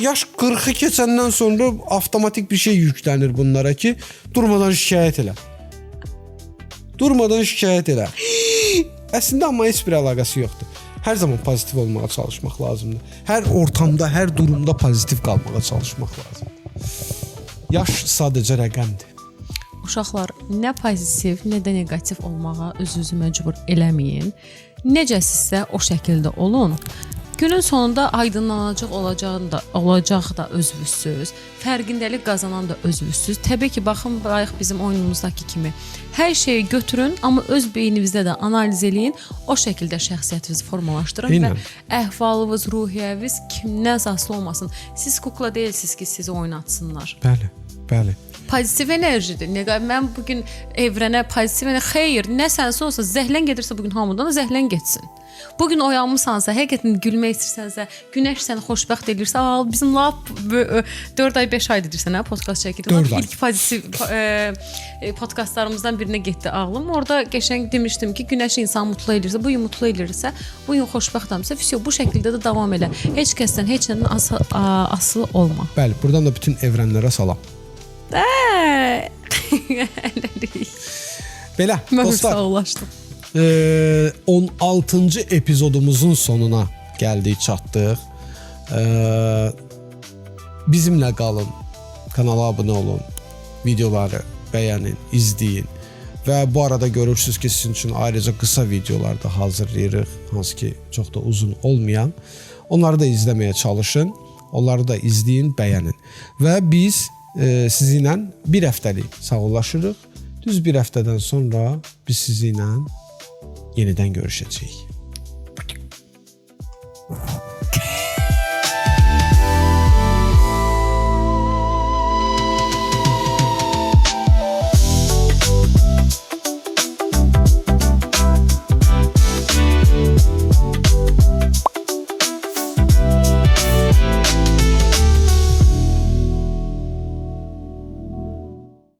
yaş 40-ı keçəndən sonra avtomatik bir şey yüklənir bunlara ki, durmadan şikayət elə. Durmadan şikayət elə. Əslində amma heç bir əlaqəsi yoxdur. Hər zaman pozitiv olmağa çalışmaq lazımdır. Hər ortamda, hər durumda pozitiv qalmağa çalışmaq lazımdır. Yaş sadəcə rəqəmdir. Uşaqlar, nə pozitiv, nə də negativ olmağa özünüzü məcbur eləməyin. Necəsinizsə o şəkildə olun. Günün sonunda aydınlanacaq olacaq da özünüzsüz. Fərqindəlik qazanan da özünüzsüz. Təbii ki, baxın, bayaq bizim oyunumuzdakı kimi hər şeyi götürün, amma öz beyninizdə də analiz eləyin. O şəkildə şəxsiyyətinizi formalaşdırın və əhvalınız, ruhiyyəniz kimdən asılı olmasın. Siz kukla deyilsiniz ki, sizi oynatsınlar. Bəli. Pozitiv enerjidir. Mən bugün evrənə pozitiv enerji, xeyr, nə sənsə olsa, zəhlən gedirsə bugün hamıdan da zəhlən getsin. Bugün oyanmısansa, həqiqətən gülmək istəyirsənsə, günəş səni xoşbəxt edirsə, bizim lap 4 ay 5 ay edirsən, podkast çəkirdik. İlk pozitiv podkastlarımızdan birinə getdi ağlım. Orada qəşəng demişdim ki, günəş insanı mutlu edirsə, bu gün mutlu edirsə, bu gün xoşbəxtəmsə, bu şəkildə də davam elə. Heç kəsdən, heç nədən asılı olma. Bəli, buradan da bütün evrənlərə salam. Belə, dostlar. Sağollaşdım. 16-cı epizodumuzun sonuna gəldik, çatdıq. Bizimlə qalın, kanala abunə olun, videoları bəyənin, izləyin və bu arada görürsünüz ki, sizin üçün ayrıca qısa videolar da hazırlayırıq, hansı ki, çox da uzun olmayan. Onları da izləməyə çalışın, onları da izləyin, bəyənin və biz sizinlə bir həftəlik sağollaşırıq. Düz bir həftədən sonra biz sizinlə yenidən görüşəcəyik.